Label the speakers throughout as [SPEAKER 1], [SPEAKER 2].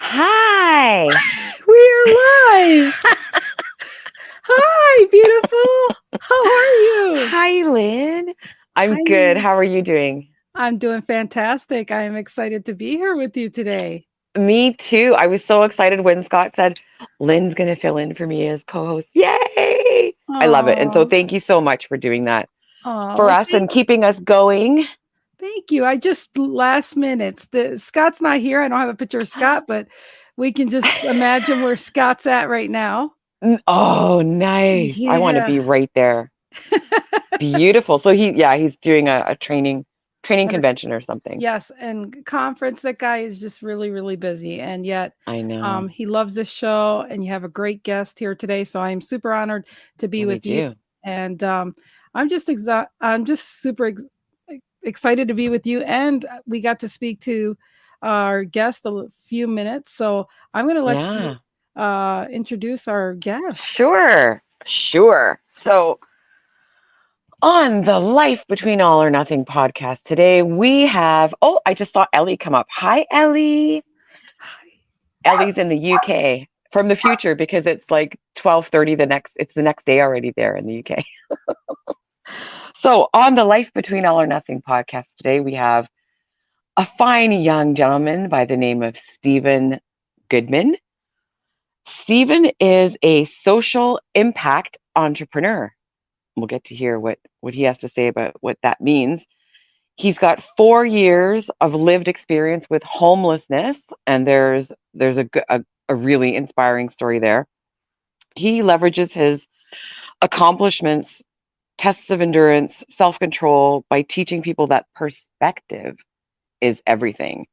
[SPEAKER 1] Hi.
[SPEAKER 2] We're live. Hi, beautiful. How are you?
[SPEAKER 1] Hi, Lynn. I'm
[SPEAKER 2] Hi.
[SPEAKER 1] good. How are you doing?
[SPEAKER 2] I'm doing fantastic. I am excited to be here with you today.
[SPEAKER 1] Me too. I was so excited when Scott said Lynn's going to fill in for me as co-host. Yay! I love it. And so
[SPEAKER 2] Oh,
[SPEAKER 1] thank you so much for doing that for
[SPEAKER 2] well,
[SPEAKER 1] us and keeping us going.
[SPEAKER 2] thank you. I just last minute. Scott's not here. I don't have a picture of Scott, but we can just imagine where Scott's at right now.
[SPEAKER 1] Oh, nice. I want to
[SPEAKER 2] Yeah.
[SPEAKER 1] be right there. Beautiful. So he's doing a training convention or something.
[SPEAKER 2] Yes, and conference, that guy is just really, really busy, and yet
[SPEAKER 1] I know.
[SPEAKER 2] he loves this show, and you have a great guest here today. So I'm super honored to be
[SPEAKER 1] We
[SPEAKER 2] with you,
[SPEAKER 1] do.
[SPEAKER 2] and I'm just super excited to be with you. And we got to speak to our guest few minutes, so I'm going to let you
[SPEAKER 1] Yeah.
[SPEAKER 2] introduce our guest.
[SPEAKER 1] Sure. Sure. So on the Life Between All or Nothing podcast today, we have, I just saw Ellie come up. Hi, Ellie. Ellie's in the UK from the future because it's like 12:30 it's the next day already there in the UK. So on the Life Between All or Nothing podcast today, we have a fine young gentleman by the name of Stephen Goodman. Stephen is a social impact entrepreneur. We'll get to hear what he has to say about what that means. He's got 4 years of lived experience with homelessness, and there's a really inspiring story there. He leverages his accomplishments, tests of endurance, self-control by teaching people that perspective is everything.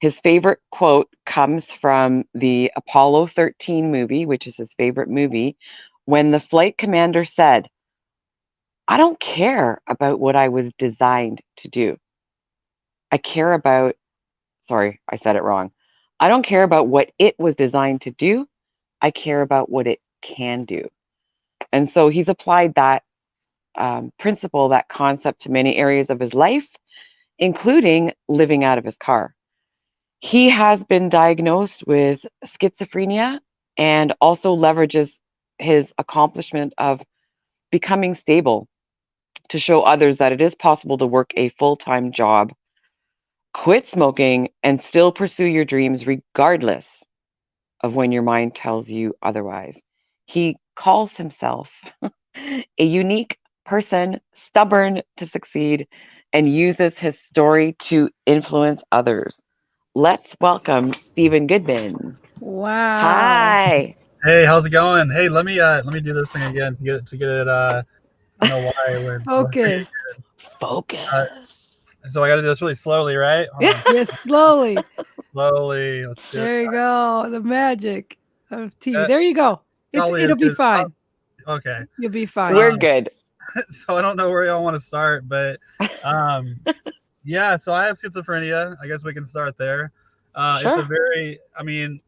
[SPEAKER 1] His favorite quote comes from the Apollo 13 movie, which is his favorite movie, when the flight commander said, "I don't care about what I was designed to do. I care about," sorry, I said it wrong. "I don't care about what it was designed to do. I care about what it can do." And so he's applied that principle, that concept to many areas of his life, including living out of his car. He has been diagnosed with schizophrenia and also leverages his accomplishment of becoming stable to show others that it is possible to work a full time job, quit smoking, and still pursue your dreams regardless of when your mind tells you otherwise. He calls himself a unique person, stubborn to succeed, and uses his story to influence others. Let's welcome Stephen Goodman.
[SPEAKER 2] Wow.
[SPEAKER 1] Hi.
[SPEAKER 3] Hey, how's it going? Hey, let me do this thing again to get it. I don't know why it went.
[SPEAKER 2] Focus.
[SPEAKER 3] Uh,
[SPEAKER 1] Focus.
[SPEAKER 3] so I got to do this really slowly, right? Hold on,
[SPEAKER 2] Yes, slowly.
[SPEAKER 3] slowly. Let's do it.
[SPEAKER 2] There you go. The magic of TV.
[SPEAKER 3] Uh,
[SPEAKER 2] There you go.
[SPEAKER 3] probably is
[SPEAKER 2] It'll be
[SPEAKER 3] good.
[SPEAKER 2] fine.
[SPEAKER 3] Okay.
[SPEAKER 2] You'll be fine.
[SPEAKER 1] We're
[SPEAKER 3] Um,
[SPEAKER 1] good.
[SPEAKER 3] so I don't know where y'all want to start, but um, yeah. So I have schizophrenia. I guess we can start there. It's a
[SPEAKER 1] Sure.
[SPEAKER 3] very, I mean,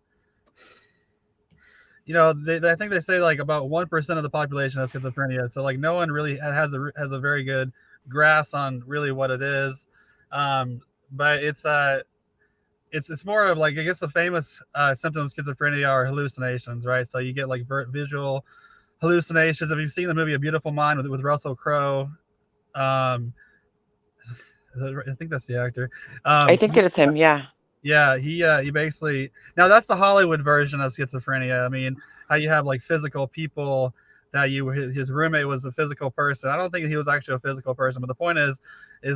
[SPEAKER 3] I think they say like about 1% of the population has schizophrenia. So like no one really has a very good grasp on really what it is. But it's more of like I guess the famous symptoms of schizophrenia are hallucinations, right? So you get like visual hallucinations. If you've seen the movie A Beautiful Mind with Russell Crowe, um, I think that's the actor.
[SPEAKER 1] I think it is him. Yeah.
[SPEAKER 3] Yeah, he basically now that's the Hollywood version of schizophrenia. I mean, how you have like physical people that his roommate was a physical person. I don't think he was actually a physical person, but the point is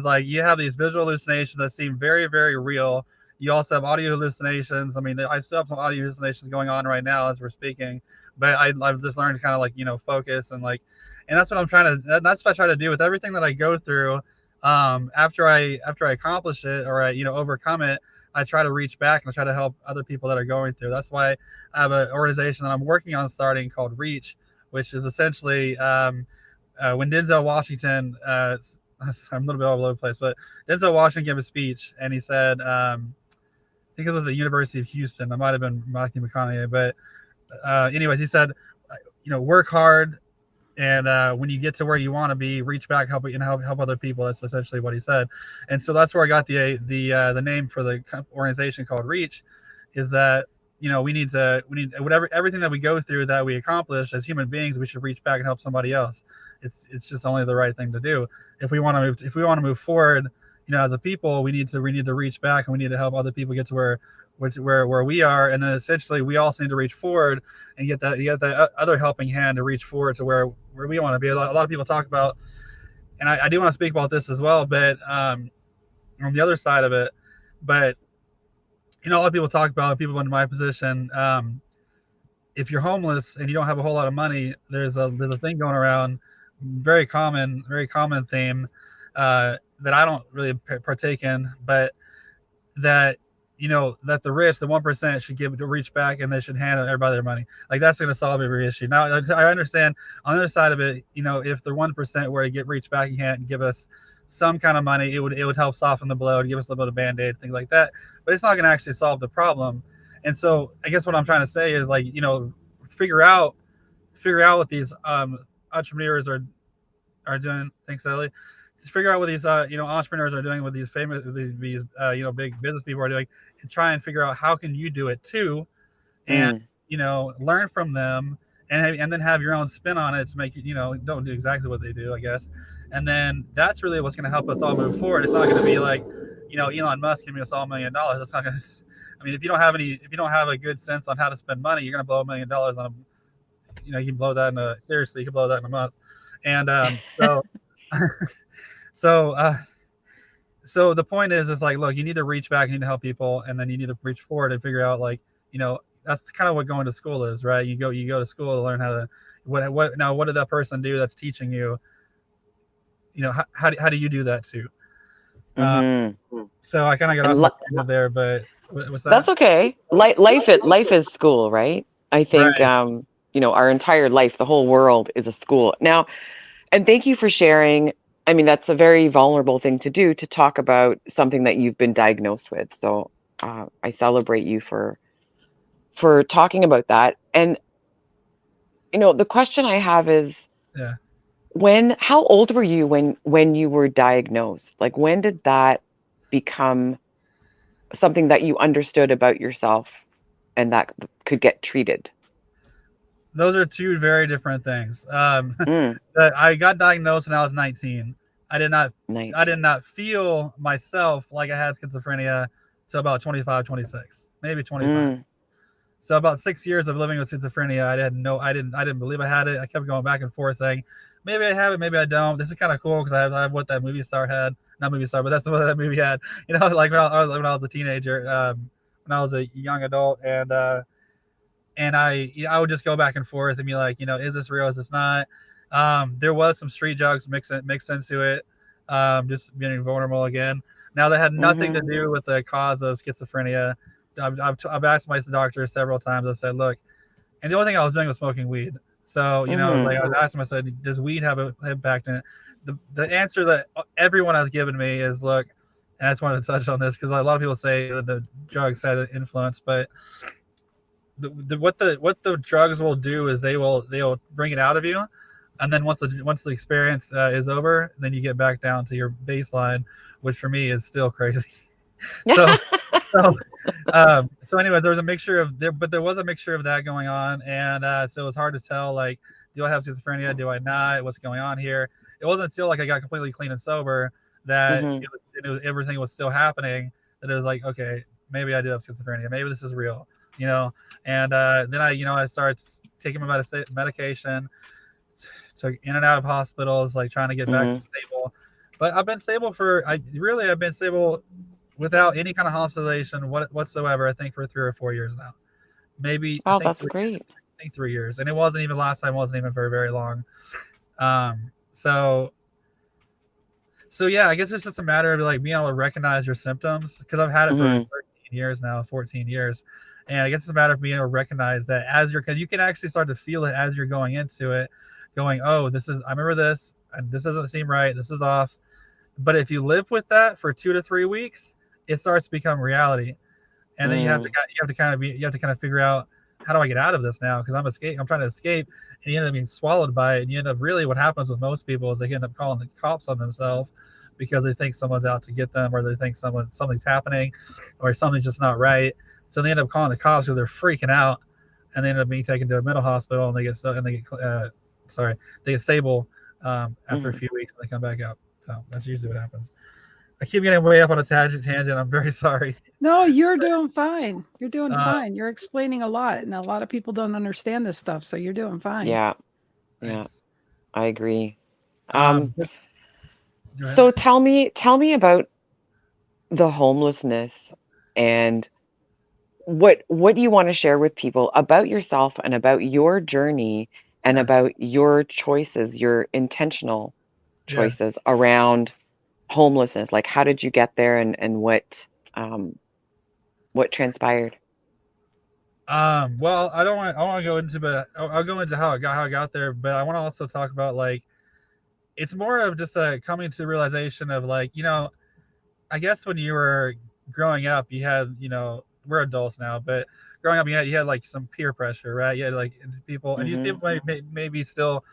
[SPEAKER 3] like you have these visual hallucinations that seem very very real. You also have audio hallucinations. I mean, I still have some audio hallucinations going on right now as we're speaking, but I've just learned to kind of like focus and like, and that's what I'm trying to. That's what I try to do with everything that I go through. After I accomplish it or I overcome it, I try to reach back and I try to help other people that are going through. That's why I have an organization that I'm working on starting called Reach, which is essentially when Denzel Washington, I'm a little bit all over the place, but Denzel Washington gave a speech and he said, I think it was at the University of Houston. I might have been Matthew McConaughey, but anyways, he said, work hard, and when you get to where you want to be, reach back, help other people. That's essentially what he said, and so that's where I got the name for the organization called Reach, is that we need whatever, everything that we go through, that we accomplish as human beings, we should reach back and help somebody else. It's just only the right thing to do. If we want to move forward, as a people, we need to reach back, and we need to help other people get to where we are. And then essentially we also need to reach forward and get that other helping hand to reach forward to where we want to be. A lot of people talk about, and I do want to speak about this as well, but on the other side of it, but a lot of people talk about, people in my position, if you're homeless and you don't have a whole lot of money, there's a thing going around, very common theme, that I don't really partake in, but that that the rich, the 1%, should reach back, and they should hand everybody their money. Like, that's going to solve every issue. Now, I understand on the other side of it, if the 1% were to reach back and give us some kind of money, it would help soften the blow, to give us a little bit of Band-Aid, things like that. But it's not going to actually solve the problem. And so I guess what I'm trying to say is, like, figure out what these entrepreneurs are doing. Thanks, Ellie. Just figure out what these entrepreneurs are doing, what these famous these big business people are doing, and try and figure out how can you do it too, and learn from them, and then have your own spin on it to make it, don't do exactly what they do, I guess. And then that's really what's going to help us all move forward. It's not going to be like, Elon Musk giving us all $1 million. That's not going to. I mean, if you don't have a good sense on how to spend money, you're going to blow $1 million on a, you can blow that you can blow that in a month. And so the point is like, look, you need to reach back, you need to help people, and then you need to reach forward and figure out, like, that's kind of what going to school is, right? You go to school to learn how to, what did that person do that's teaching you? How do you do that too? So I kind of got off there, but what's that?
[SPEAKER 1] That's okay. Life is school, right? I think, right. Our entire life, the whole world is a school now. And thank you for sharing. I mean, that's a very vulnerable thing to do, to talk about something that you've been diagnosed with. So I celebrate you for talking about that. And, the question I have is, how old were you when you were diagnosed? Like, when did that become something that you understood about yourself and that could get treated?
[SPEAKER 3] Those are two very different things. I got diagnosed when I was 19. I did not feel myself like I had schizophrenia until about 25, 26, maybe 25. So about 6 years of living with schizophrenia, I didn't believe I had it. I kept going back and forth saying, maybe I have it, maybe I don't. This is kind of cool because I have what that movie star had. Not movie star, but that's what that movie had. Like when I was a teenager, when I was a young adult, and I would just go back and forth and be like, is this real? Is this not? There was some street drugs mixed into it, just being vulnerable again. Now, that had nothing to do with the cause of schizophrenia. I've asked my doctor several times. I said, look, and the only thing I was doing was smoking weed. So, I was like, I asked him, I said, does weed have an impact in it? The answer that everyone has given me is, look, and I just wanted to touch on this because a lot of people say that the drugs had an influence, but what the drugs will do is they'll bring it out of you, and then once the experience is over, then you get back down to your baseline, which for me is still crazy. So anyway, there was a mixture of that going on, and so it was hard to tell, like, do I have schizophrenia? Do I not? What's going on here? It wasn't until, like, I got completely clean and sober that everything was still happening, that it was like, okay, maybe I do have schizophrenia. Maybe this is real, And then I started taking my medication, took in and out of hospitals, like trying to get back stable. But I've been stable without any kind of hospitalization whatsoever, I think, for 3 or 4 years now. Maybe.
[SPEAKER 1] Oh, that's great.
[SPEAKER 3] I think 3 years. And it wasn't even last time, wasn't even very, very long. So yeah, I guess it's just a matter of, like, being able to recognize your symptoms, because I've had it for 13 years now, 14 years. And I guess it's a matter of being able to recognize that because you can actually start to feel it as you're going into it, going, oh, I remember this, and this doesn't seem right, this is off. But if you live with that for 2 to 3 weeks, it starts to become reality. And then you have to kind of figure out, how do I get out of this now? Because I'm trying to escape, and you end up being swallowed by it. And you end up, really, what happens with most people is they end up calling the cops on themselves because they think someone's out to get them, or they think something's happening, or something's just not right. So they end up calling the cops because they're freaking out, and they end up being taken to a mental hospital, and they get stable after a
[SPEAKER 1] Mhm.
[SPEAKER 3] few weeks, and they come back out. So that's usually what happens. I keep getting way up on a tangent. I'm very sorry.
[SPEAKER 2] No, you're doing fine. You're doing
[SPEAKER 3] Uh,
[SPEAKER 2] fine. You're explaining a lot, and a lot of people don't understand this stuff, so you're doing fine.
[SPEAKER 1] Yeah. Yeah.
[SPEAKER 3] Thanks.
[SPEAKER 1] I agree. Um,
[SPEAKER 3] But go ahead.
[SPEAKER 1] so tell me about the homelessness and what do you want to share with people about yourself and about your journey and
[SPEAKER 3] Yeah,
[SPEAKER 1] about your choices, your intentional
[SPEAKER 3] yeah.
[SPEAKER 1] choices around homelessness? Like how did you get there and um what transpired?
[SPEAKER 3] Well, I don't want. I want to go into, but I'll go into how I got there. But I want to also talk about like it's more of just a coming to the realization of like I guess when you were growing up, you had we're adults now, but growing up you had like some peer pressure, right? You had like people, and you
[SPEAKER 1] Mhm.
[SPEAKER 3] people maybe still,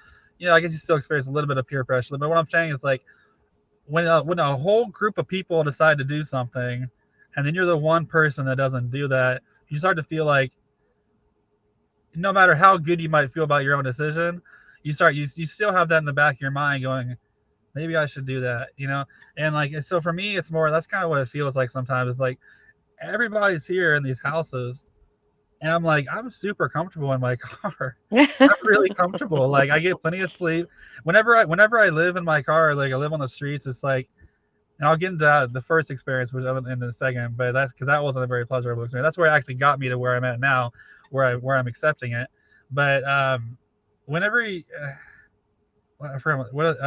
[SPEAKER 3] I guess you still experience a little bit of peer pressure. But what I'm saying is like when a whole group of people decide to do something, and then you're the one person that doesn't do that, you start to feel like no matter how good you might feel about your own decision, you still have that in the back of your mind going, maybe I should do that, And like so for me, it's more that's kind of what it feels like sometimes. It's like everybody's here in these houses, and I'm like I'm super comfortable in my car. I'm really comfortable. Like I get plenty of sleep. Whenever I live in my car, like I live on the streets, it's like, and I'll get into the first experience, which I'll in a second, but that's because that wasn't a very pleasurable experience. That's where it actually got me to where I'm at now, where I'm accepting it. But whenever you, I forgot what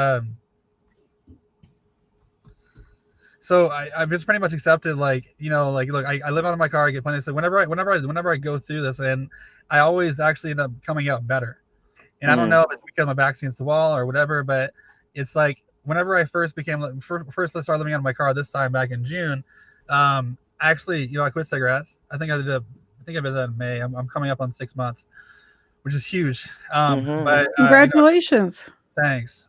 [SPEAKER 3] so I've just pretty much accepted like like look, I live out of my car, I get plenty of stuff. Whenever I go through this, and I always actually end up coming out better. And I don't
[SPEAKER 1] Mm.
[SPEAKER 3] know if it's because my back's against the wall or whatever, but it's like whenever I first I started living out of my car this time back in June, actually I quit cigarettes. I think I did that in May. I'm coming up on 6 months, which is huge.
[SPEAKER 1] Mhm.
[SPEAKER 3] But
[SPEAKER 2] Congratulations.
[SPEAKER 3] thanks.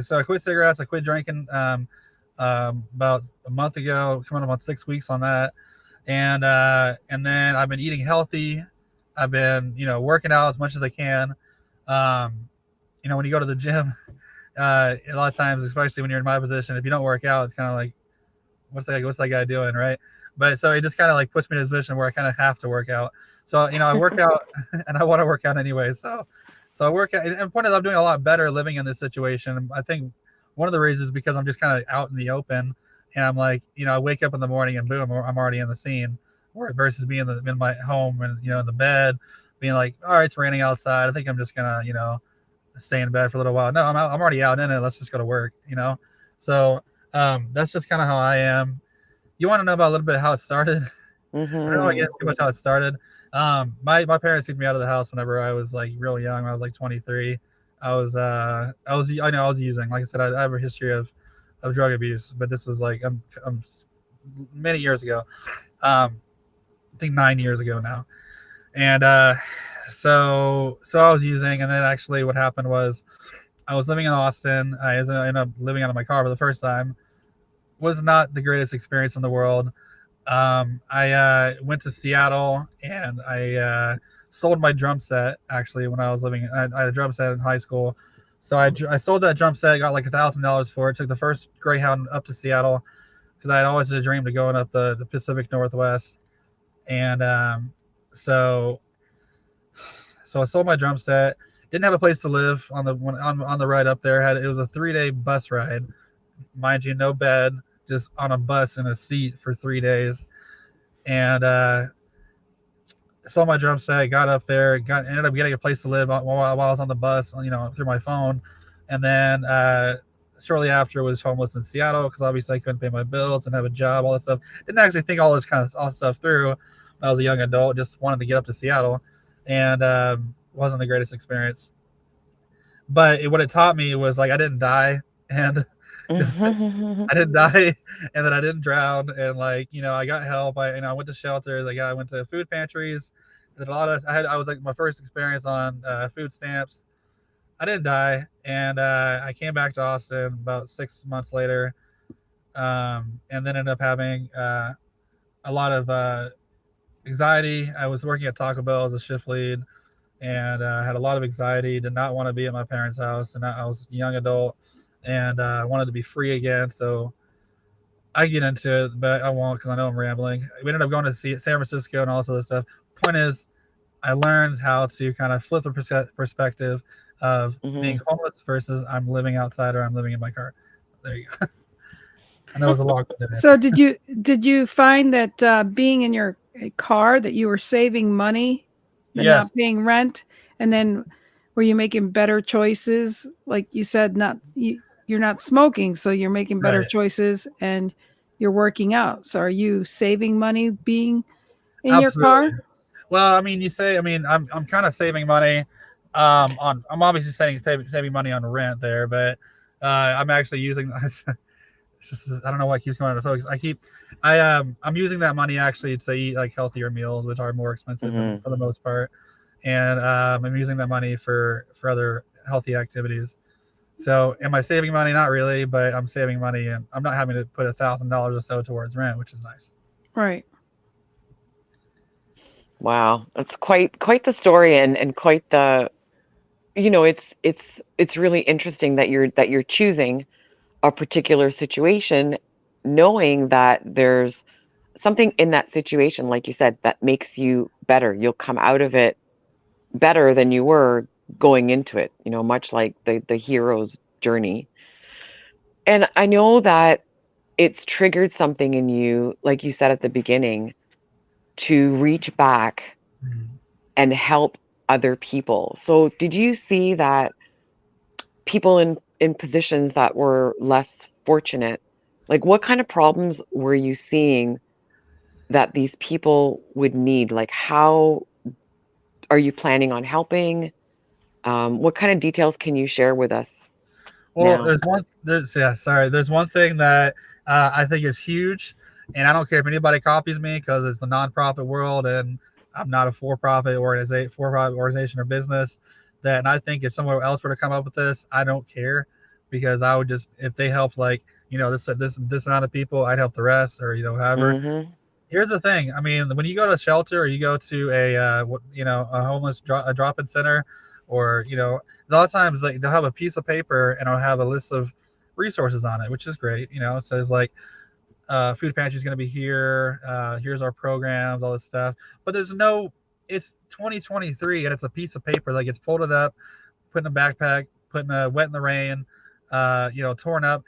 [SPEAKER 3] So I quit cigarettes. I quit drinking about a month ago, coming up on 6 weeks on that, and then I've been eating healthy. I've been working out as much as I can. Um, when you go to the gym, a lot of times, especially when you're in my position, if you don't work out, it's kind of like, what's that guy doing, right? But so it just kind of like puts me in a position where I kind of have to work out. So I work out, and I want to work out anyway. So I work out. And the point is, I'm doing a lot better living in this situation. I think one of the reasons is because I'm just kind of out in the open, and I'm like, I wake up in the morning and boom, I'm already in the scene. Or versus being in my home and in the bed, being like, all right, it's raining outside. I think I'm just gonna stay in bed for a little while. No, I'm already out in it. Let's just go to work. So that's just kind of how I am. You want to know about a little bit how it started? I don't want to
[SPEAKER 1] Mhm.
[SPEAKER 3] get too much how it started. My parents took me out of the house whenever I was like real young. When I was like 23. I was using. Like I said, I have a history of drug abuse, but this was like I'm many years ago. I think 9 years ago now, and so I was using, and then actually what happened was I was living in Austin. Ended up living out of my car for the first time. Was not the greatest experience in the world. I went to Seattle, and I sold my drum set actually when I was living. I had a drum set in high school, so I sold that drum set. Got like $1,000 for it. Took the first Greyhound up to Seattle because I had always had a dream to going up the Pacific Northwest, and so so I sold my drum set. Didn't have a place to live on the ride up there. It was a 3-day bus ride, mind you, no bed, just on a bus in a seat for 3 days. And sold my drum set, got up there, ended up getting a place to live while I was on the bus, through my phone. And then shortly after was homeless in Seattle because obviously I couldn't pay my bills and have a job, all this stuff. Didn't actually think all this kind of all stuff through when I was a young adult. Just wanted to get up to Seattle, and wasn't the greatest experience. But what it taught me was like I didn't die, and
[SPEAKER 1] Mhm.
[SPEAKER 3] I didn't die, and then I didn't drown, and like I got help. I went to shelters. I went to food pantries. Did a lot of I was like my first experience on food stamps. I didn't die, and I came back to Austin about 6 months later, and then ended up having a lot of anxiety. I was working at Taco Bell as a shift lead, and had a lot of anxiety. Did not want to be at my parents' house, and I was a young adult, and wanted to be free again. So I get into it, but I won't because I know I'm rambling. We ended up going to see San Francisco and all this other stuff. Point is, I learned how to kind of flip the perspective of being
[SPEAKER 1] Hmm.
[SPEAKER 3] homeless versus I'm living outside or I'm living in my car. There you go. I know it was a long-winded
[SPEAKER 2] So
[SPEAKER 3] answer.
[SPEAKER 2] did you find that being in your car that you were saving money, than not
[SPEAKER 3] Yes,
[SPEAKER 2] paying rent, and then were you making better choices? Like you said, you're not smoking, so you're making better
[SPEAKER 3] right.
[SPEAKER 2] choices and you're working out. So are you saving money being in your
[SPEAKER 3] Absolutely.
[SPEAKER 2] car?
[SPEAKER 3] Well, I mean, I'm kind of saving money. I'm obviously saving money on rent there, but I'm actually using. It's just, I don't know why it keeps going out of focus. I'm using that money actually to eat like healthier meals, which are more expensive
[SPEAKER 1] Hmm.
[SPEAKER 3] for the most part, and I'm using that money for other healthy activities. So, am I saving money? Not really, but I'm saving money, and I'm not having to put $1,000 or so towards rent, which is nice.
[SPEAKER 2] Right.
[SPEAKER 1] Wow, that's quite the story, and quite the, it's really interesting that you're choosing a particular situation, knowing that there's something in that situation, like you said, that makes you better. You'll come out of it better than you were going into it, much like the hero's journey. And I know that it's triggered something in you, like you said at the beginning, to reach back
[SPEAKER 3] Mhm.
[SPEAKER 1] and help other people. So did you see that people in positions that were less fortunate, like what kind of problems were you seeing that these people would need? Like how are you planning on helping? What kind of details can you share with us
[SPEAKER 3] Well,
[SPEAKER 1] now?
[SPEAKER 3] there's one thing that I think is huge, and I don't care if anybody copies me because it's the nonprofit world, and I'm not a for-profit organization or business. That and I think if someone else were to come up with this, I don't care because I would just if they helped like this amount of people, I'd help the rest or however.
[SPEAKER 1] Mhm.
[SPEAKER 3] Here's the thing. I mean, when you go to a shelter or you go to a homeless a drop-in center, or a lot of times they'll have a piece of paper and it'll have a list of resources on it, which is great. It says like food pantry is going to be here. Here's our programs, all this stuff. But there's no. It's 2023 and it's a piece of paper that gets folded up, put in a backpack, put in a wet in the rain, torn up,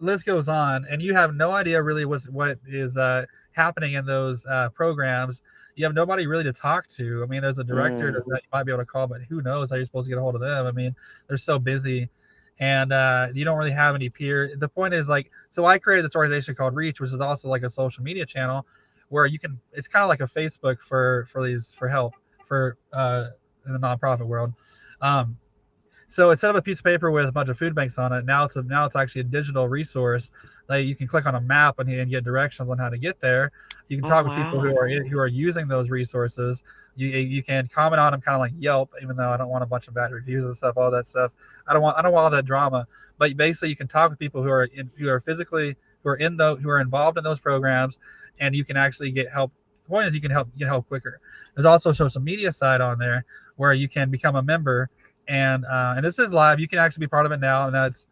[SPEAKER 3] list goes on, and you have no idea really what is happening in those programs. You have nobody really to talk to. I mean, there's a director
[SPEAKER 1] Mm.
[SPEAKER 3] that you might be able to call, but who knows how you're supposed to get a hold of them? I mean, they're so busy, and you don't really have any peer. The point is like, so I created this organization called Reach, which is also like a social media channel where you can. It's kind of like a Facebook for help for in the nonprofit world. Um, so instead of a piece of paper with a bunch of food banks on it, now it's actually a digital resource that you can click on a map and get directions on how to get there. You can
[SPEAKER 1] Oh,
[SPEAKER 3] talk with people
[SPEAKER 1] wow.
[SPEAKER 3] who are using those resources. You can comment on them kind of like Yelp, even though I don't want a bunch of bad reviews and stuff, all that stuff. I don't want all that drama. But basically, you can talk with people who are physically who are involved in those programs, and you can actually get help. The point is, you can get help quicker. There's also a social media side on there where you can become a member, and this is live. You can actually be part of it now, and that's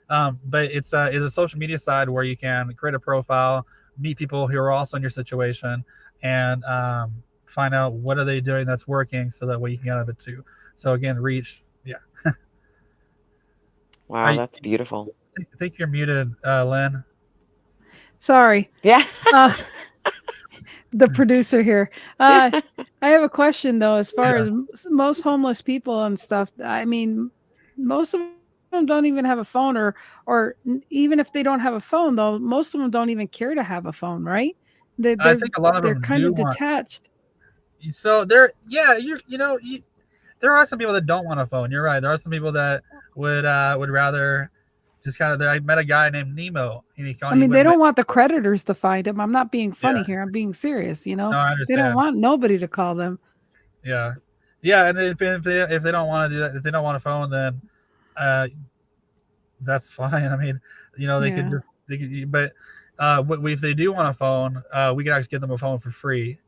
[SPEAKER 3] but it's a social media side where you can create a profile, meet people who are also in your situation, and find out what are they doing that's working, so that way you can get out of it too. So again, reach. Yeah,
[SPEAKER 1] Wow,
[SPEAKER 3] I
[SPEAKER 1] that's beautiful.
[SPEAKER 3] think you're muted, Lynn.
[SPEAKER 2] Sorry.
[SPEAKER 1] Yeah.
[SPEAKER 2] Uh, the producer here. Uh, I have a question though. As far
[SPEAKER 3] Yeah,
[SPEAKER 2] as most homeless people and stuff, I mean, most of them don't even have a phone, or even if they don't have a phone, though, most of them don't even care to have a phone, right? They
[SPEAKER 3] I
[SPEAKER 2] they're
[SPEAKER 3] think a lot of
[SPEAKER 2] they're
[SPEAKER 3] them
[SPEAKER 2] kind
[SPEAKER 3] do
[SPEAKER 2] of
[SPEAKER 3] want.
[SPEAKER 2] detached.
[SPEAKER 3] So there, yeah, there are some people that don't want a phone. You're right. There are some people that would rather just kind of. I met a guy named Nemo, and
[SPEAKER 2] I
[SPEAKER 3] he
[SPEAKER 2] mean, they
[SPEAKER 3] went.
[SPEAKER 2] don't want the creditors to find them. I'm not being
[SPEAKER 3] Yeah,
[SPEAKER 2] funny here. I'm being serious.
[SPEAKER 3] no, I
[SPEAKER 2] They don't
[SPEAKER 3] understand.
[SPEAKER 2] want nobody to call them.
[SPEAKER 3] Yeah, yeah, and if they don't want to do that, if they don't want a phone, then uh, that's fine. I mean, they could but if they do want a phone, we can actually give them a phone for free.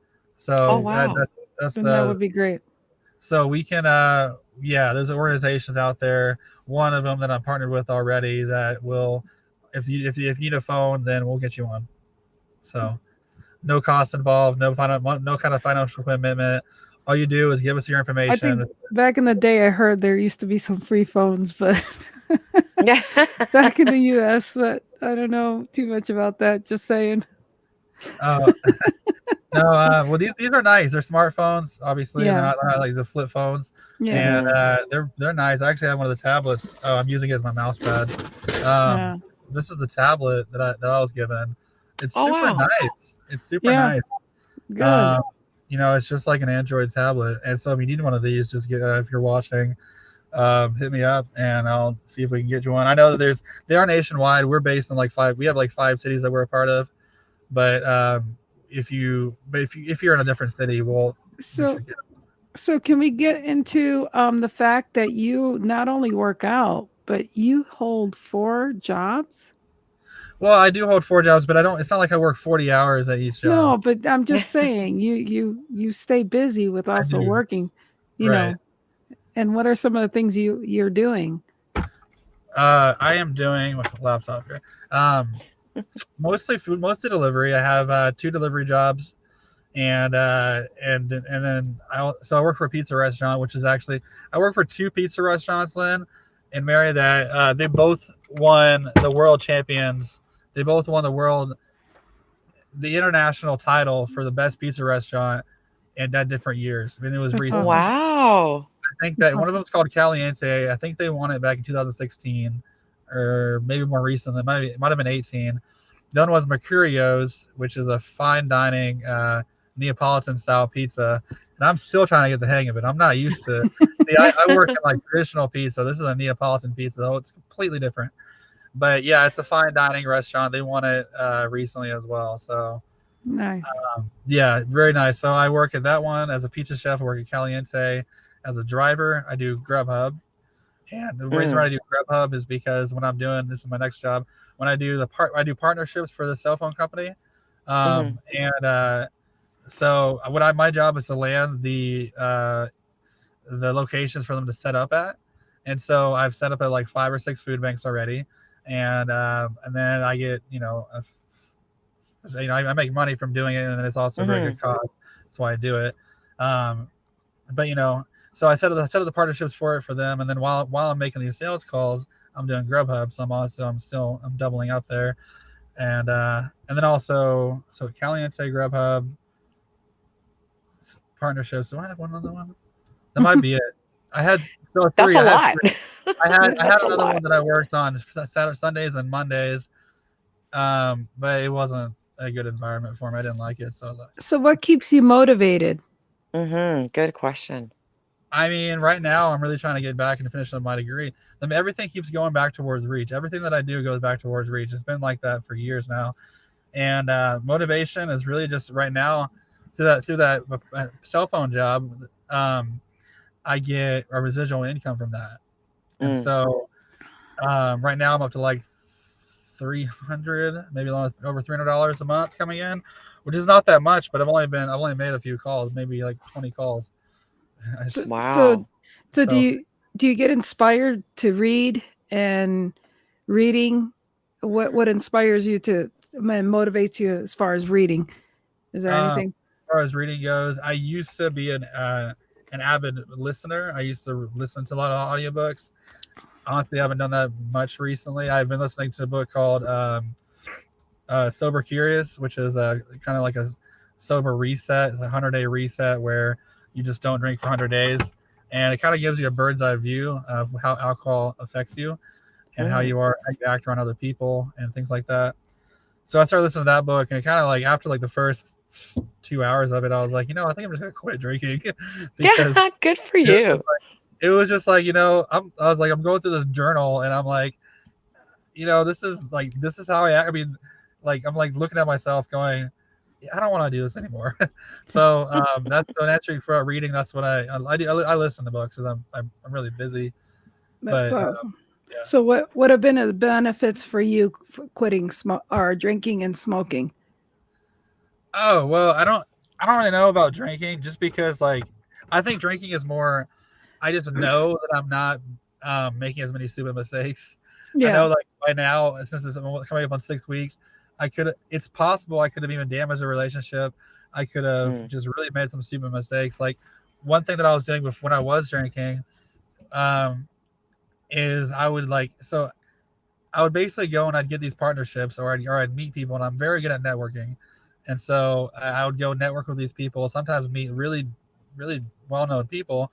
[SPEAKER 1] Oh,
[SPEAKER 3] So
[SPEAKER 1] wow.
[SPEAKER 3] that's
[SPEAKER 2] Then that
[SPEAKER 3] the
[SPEAKER 2] would be great.
[SPEAKER 3] so we can yeah, there's organizations out there. One of them that I'm partnered with already that will, if you need a phone, then we'll get you one. So no cost involved, no kind of financial commitment. All you do is give us your
[SPEAKER 2] I think
[SPEAKER 3] information.
[SPEAKER 2] back in the day, I heard there used to be some free phones, but
[SPEAKER 1] Yeah.
[SPEAKER 2] back in the U.S., but I don't know too much about that. Just saying.
[SPEAKER 3] Uh, no, well these are nice. They're smartphones, obviously, and
[SPEAKER 2] Yeah,
[SPEAKER 3] they're not like the flip phones,
[SPEAKER 2] yeah,
[SPEAKER 3] and
[SPEAKER 1] Mhm.
[SPEAKER 3] they're nice. I actually have one of the tablets. Oh, I'm using it as my mouse pad. Um,
[SPEAKER 2] yeah,
[SPEAKER 3] this is the tablet that I was given. It's
[SPEAKER 1] Oh,
[SPEAKER 3] super
[SPEAKER 1] wow.
[SPEAKER 3] nice. It's super
[SPEAKER 2] yeah.
[SPEAKER 3] nice.
[SPEAKER 2] Good.
[SPEAKER 3] Um, it's just like an Android tablet, and so if you need one of these, just get if you're watching, hit me up, and I'll see if we can get you one. I know that they are nationwide. We're based in like five. We have like 5 cities that we're a part of, but if you're in a different city, we'll make
[SPEAKER 2] So,
[SPEAKER 3] sure you get it.
[SPEAKER 2] so can we get into the fact that you not only work out, but you hold 4 jobs?
[SPEAKER 3] Well, I do hold 4 jobs, but I don't. It's not like I work 40 hours at each job.
[SPEAKER 2] No, but I'm just saying you stay busy with
[SPEAKER 3] I
[SPEAKER 2] also
[SPEAKER 3] do,
[SPEAKER 2] working, you
[SPEAKER 3] right.
[SPEAKER 2] know. And what are some of the things you're doing?
[SPEAKER 3] I am doing with laptop here. Um, Mostly food, mostly delivery. I have 2 delivery jobs, and then I work for a pizza restaurant, which is actually I work for 2 pizza restaurants, Lynn and Mary. That they both won the world champions. They both won the international title for the best pizza restaurant in that different years. I mean, it was
[SPEAKER 2] That's
[SPEAKER 3] recently.
[SPEAKER 2] awesome.
[SPEAKER 1] Wow.
[SPEAKER 3] I think
[SPEAKER 2] That's
[SPEAKER 3] that one of
[SPEAKER 2] awesome.
[SPEAKER 3] them is called Caliente. I think they won it back in 2016, or maybe more recently. It might have been 18. The other was Mercurio's, which is a fine dining Neapolitan style pizza, and I'm still trying to get the hang of it. I'm not used to. See, I work in like traditional pizza. This is a Neapolitan pizza, though it's completely different. But yeah, it's a fine dining restaurant. They won it recently as well. So
[SPEAKER 2] Nice.
[SPEAKER 3] yeah, very nice. So I work at that one as a pizza chef. I work at Caliente as a driver. I do Grubhub, and the reason why
[SPEAKER 1] Mm.
[SPEAKER 3] I do Grubhub is because when I'm doing this is my next job. When I do partnerships for the cell phone company,
[SPEAKER 1] Mhm.
[SPEAKER 3] and so my job is to land the locations for them to set up at, and so I've set up at like 5 or 6 food banks already, and then I get I make money from doing it, and it's also a very good
[SPEAKER 1] Mhm.
[SPEAKER 3] cause. That's why I do it. Um, but so I set up the partnerships for it for them, and then while I'm making these sales calls, I'm doing Grubhub, so I'm doubling up there, and then also so Caliente, Grubhub, partnerships. Do I have one other one? That might be it. I had so
[SPEAKER 1] That's
[SPEAKER 3] three.
[SPEAKER 1] a
[SPEAKER 3] I had
[SPEAKER 1] lot.
[SPEAKER 3] three. I had
[SPEAKER 1] That's a
[SPEAKER 3] another
[SPEAKER 1] lot.
[SPEAKER 3] one that I worked on Saturday, Sundays, and Mondays, but it wasn't a good environment for me. I didn't like it, so
[SPEAKER 2] So what keeps you motivated?
[SPEAKER 1] Mhm. Good question.
[SPEAKER 3] I mean, right now I'm really trying to get back and finish up my degree. I mean, everything keeps going back towards reach. Everything that I do goes back towards reach. It's been like that for years now, and motivation is really just right now through that cell phone job. Um, I get a residual income from that, and
[SPEAKER 1] Mm.
[SPEAKER 3] so right now I'm up to like 300, maybe over $300 a month coming in, which is not that much, but I've only made a few calls, maybe like 20 calls.
[SPEAKER 2] So so
[SPEAKER 1] Wow.
[SPEAKER 2] so
[SPEAKER 3] So
[SPEAKER 2] do you get inspired to read and reading? What inspires you to motivates you as far as reading? Is there anything?
[SPEAKER 3] as far as reading goes, I used to be an avid listener. I used to listen to a lot of audiobooks. Honestly, I haven't done that much recently. I've been listening to a book called Sober Curious, which is kind of like a sober reset. It's a 100-day reset where you just don't drink for 100 days. And it kind of gives you a bird's eye view of how alcohol affects you and
[SPEAKER 1] Mhm.
[SPEAKER 3] how you act around other people and things like that. So I started listening to that book, and it kind of like after like the first 2 hours of it, I was like, I think I'm just gonna quit drinking because
[SPEAKER 1] Yeah, good for
[SPEAKER 3] it was
[SPEAKER 1] you.
[SPEAKER 3] it was just like I was like I'm going through this journal, and I'm like, this is how I act. I mean, like I'm like looking at myself, going, I don't want to do this anymore. So that's so naturally for reading. That's what I do. I listen to books because I'm really busy,
[SPEAKER 2] That's
[SPEAKER 3] but
[SPEAKER 2] awesome.
[SPEAKER 3] yeah.
[SPEAKER 2] So what have been the benefits for you for quitting smoke or drinking and smoking?
[SPEAKER 3] Oh well, I don't. I don't really know about drinking, just because like I think drinking is more. I just know that I'm not making as many stupid mistakes. I
[SPEAKER 2] Yeah.
[SPEAKER 3] know, like by now, since it's coming up on 6 weeks, I could. It's possible I could have even damaged a relationship. I could have
[SPEAKER 1] Mm.
[SPEAKER 3] just really made some stupid mistakes. Like one thing that I was doing before when I was drinking, um, is I would like so I would basically go and I'd get these partnerships, or I'd meet people, and I'm very good at networking, and so I would go network with these people. Sometimes meet really well known people,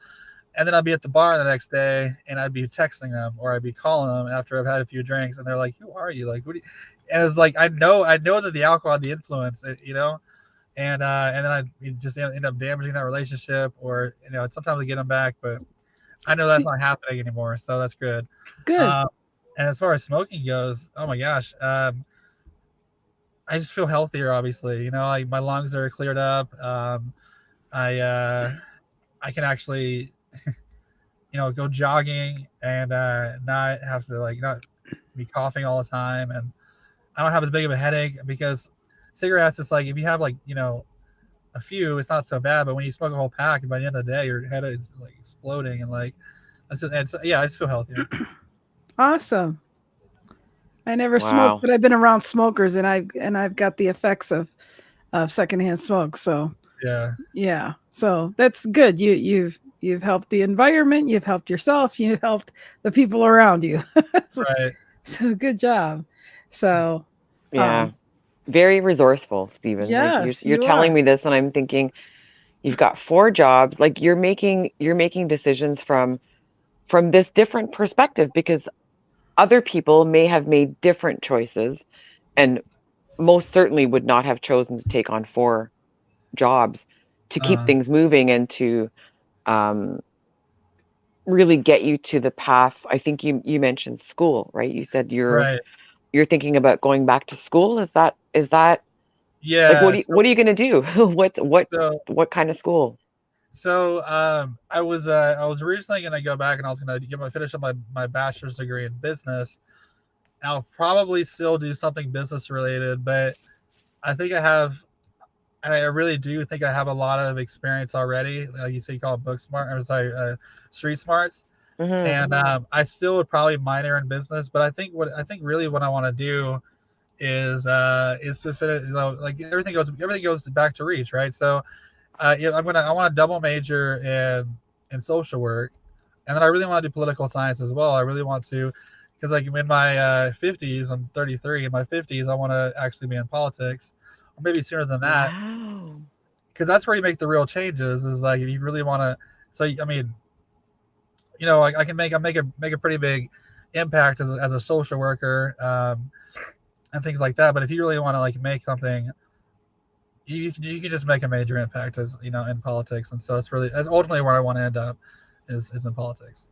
[SPEAKER 3] and then I'd be at the bar the next day, and I'd be texting them or I'd be calling them after I've had a few drinks, and they're like, "Who are you? Like, what?" And it's like I know that the alcohol had the influence, and then I just end up damaging that relationship, or sometimes I get them back, but I know that's not happening anymore, so that's good.
[SPEAKER 2] Good.
[SPEAKER 3] Um, and as far as smoking goes, oh my gosh, I just feel healthier. Obviously, like my lungs are cleared up. I can actually go jogging and not have to like not be coughing all the time, and I don't have as big of a headache because cigarettes. It's like if you have like a few, it's not so bad, but when you smoke a whole pack, by the end of the day, your head is like exploding, and like yeah, I just feel healthier.
[SPEAKER 2] Awesome. I never smoked,
[SPEAKER 1] Wow.
[SPEAKER 2] but I've been around smokers, and I've got the effects of secondhand smoke. So
[SPEAKER 3] Yeah,
[SPEAKER 2] yeah, so that's good. You've helped the environment, you've helped yourself, you helped the people around you. so,
[SPEAKER 3] right.
[SPEAKER 2] so good job. So
[SPEAKER 1] Yeah.
[SPEAKER 2] um,
[SPEAKER 1] Very resourceful, Stephen. Like
[SPEAKER 2] yes,
[SPEAKER 1] you're
[SPEAKER 2] you
[SPEAKER 1] telling
[SPEAKER 2] are.
[SPEAKER 1] me this, and I'm thinking you've got 4 jobs. Like you're making decisions from this different perspective because other people may have made different choices and most certainly would not have chosen to take on 4 jobs to keep
[SPEAKER 3] Uh,
[SPEAKER 1] things moving and to um, really get you to the path. I think you mentioned school, right? You said
[SPEAKER 3] right.
[SPEAKER 1] you're thinking about going back to school. Is that like
[SPEAKER 3] Yeah.
[SPEAKER 1] what are you gonna do?
[SPEAKER 3] So
[SPEAKER 1] What kind of school?
[SPEAKER 3] I was originally gonna go back, and I was gonna finish up my bachelor's degree in business. And I'll probably still do something business related, but I think I have, and I really do think I have a lot of experience already. You say you call it book smart, or sorry, street smarts.
[SPEAKER 1] Hmm.
[SPEAKER 3] And I still would probably minor in business, but I think really what I want to do is to fit it. Like everything goes back to reach, right? So I want to double major in social work, and then I really want to do political science as well. I really want to, because like in my 50s, I'm 33. In my 50s, I want to actually be in politics, or maybe sooner than that,
[SPEAKER 1] Wow.
[SPEAKER 3] because that's where you make the real changes. Is like if you really want to. So I mean, I can make a pretty big impact as a social worker, and things like that. But if you really want to like make something, you can just make a major impact as in politics, and so that's ultimately where I want to end up, is in politics.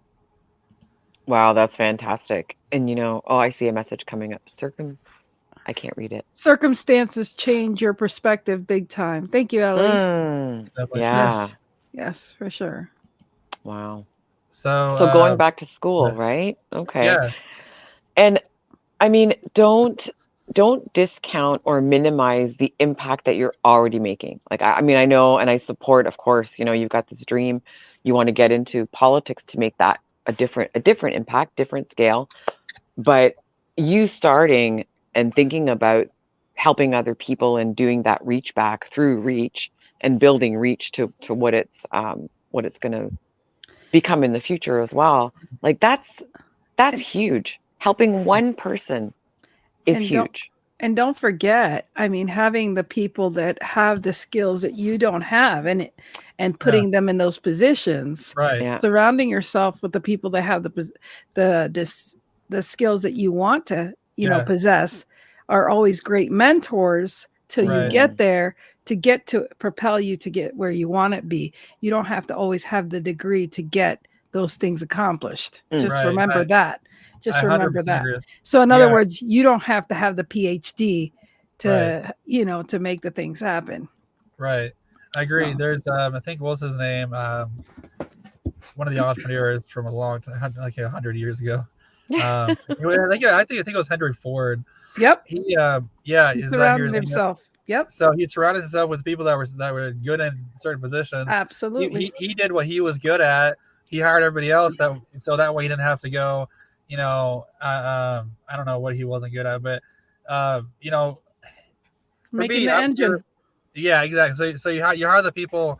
[SPEAKER 1] Wow, that's fantastic. And oh, I see a message coming up. I can't read it.
[SPEAKER 2] Circumstances change your perspective big time. Thank you, Ellie.
[SPEAKER 3] Definitely true.
[SPEAKER 1] Yeah.
[SPEAKER 2] Yes, yes, for sure.
[SPEAKER 1] Wow.
[SPEAKER 3] So
[SPEAKER 1] So going back to school, right? Okay.
[SPEAKER 3] yeah,
[SPEAKER 1] And I mean, don't discount or minimize the impact that you're already making. Like I mean, I know and I support, of course, you've got this dream. You want to get into politics to make that a different impact, different scale. But you starting and thinking about helping other people and doing that reach back through reach and building reach to what it's going to become in the future as well. Like that's
[SPEAKER 2] And
[SPEAKER 1] huge. Helping one person is
[SPEAKER 2] and don't
[SPEAKER 1] huge.
[SPEAKER 2] and don't forget, I mean, having the people that have the skills that you don't have, and
[SPEAKER 3] yeah,
[SPEAKER 2] putting them in those positions,
[SPEAKER 3] right,
[SPEAKER 1] Yeah.
[SPEAKER 2] surrounding yourself with the people that have the the skills that you want to
[SPEAKER 3] yeah,
[SPEAKER 2] possess, are always great mentors till you
[SPEAKER 3] right,
[SPEAKER 2] get
[SPEAKER 1] Mm,
[SPEAKER 2] there, to get to propel you to get where you want to be. You don't have to always have the degree to get those things accomplished.
[SPEAKER 1] mm.
[SPEAKER 2] Just
[SPEAKER 3] right.
[SPEAKER 2] remember that.
[SPEAKER 3] I
[SPEAKER 2] Just remember
[SPEAKER 3] 100%
[SPEAKER 2] that.
[SPEAKER 3] agree.
[SPEAKER 2] So in other
[SPEAKER 3] Yeah,
[SPEAKER 2] words, you don't have to have the PhD
[SPEAKER 3] right,
[SPEAKER 2] to to make the things happen.
[SPEAKER 3] right. I agree.
[SPEAKER 2] So
[SPEAKER 3] There's I think, what was his name? One of the entrepreneurs from a long time, like 100 years ago. I think it was Henry Ford.
[SPEAKER 2] yep,
[SPEAKER 3] He yeah,
[SPEAKER 2] he
[SPEAKER 3] is that here?
[SPEAKER 2] surrounded himself. Yep.
[SPEAKER 3] So he surrounded himself with people that were good in certain positions.
[SPEAKER 2] Absolutely.
[SPEAKER 3] He did what he was good at. He hired everybody else so that way he didn't have to go. I don't know what he wasn't good at, but for
[SPEAKER 2] Making
[SPEAKER 3] me,
[SPEAKER 2] the
[SPEAKER 3] I'm
[SPEAKER 2] engine.
[SPEAKER 3] sure. Yeah, exactly. So you hire the people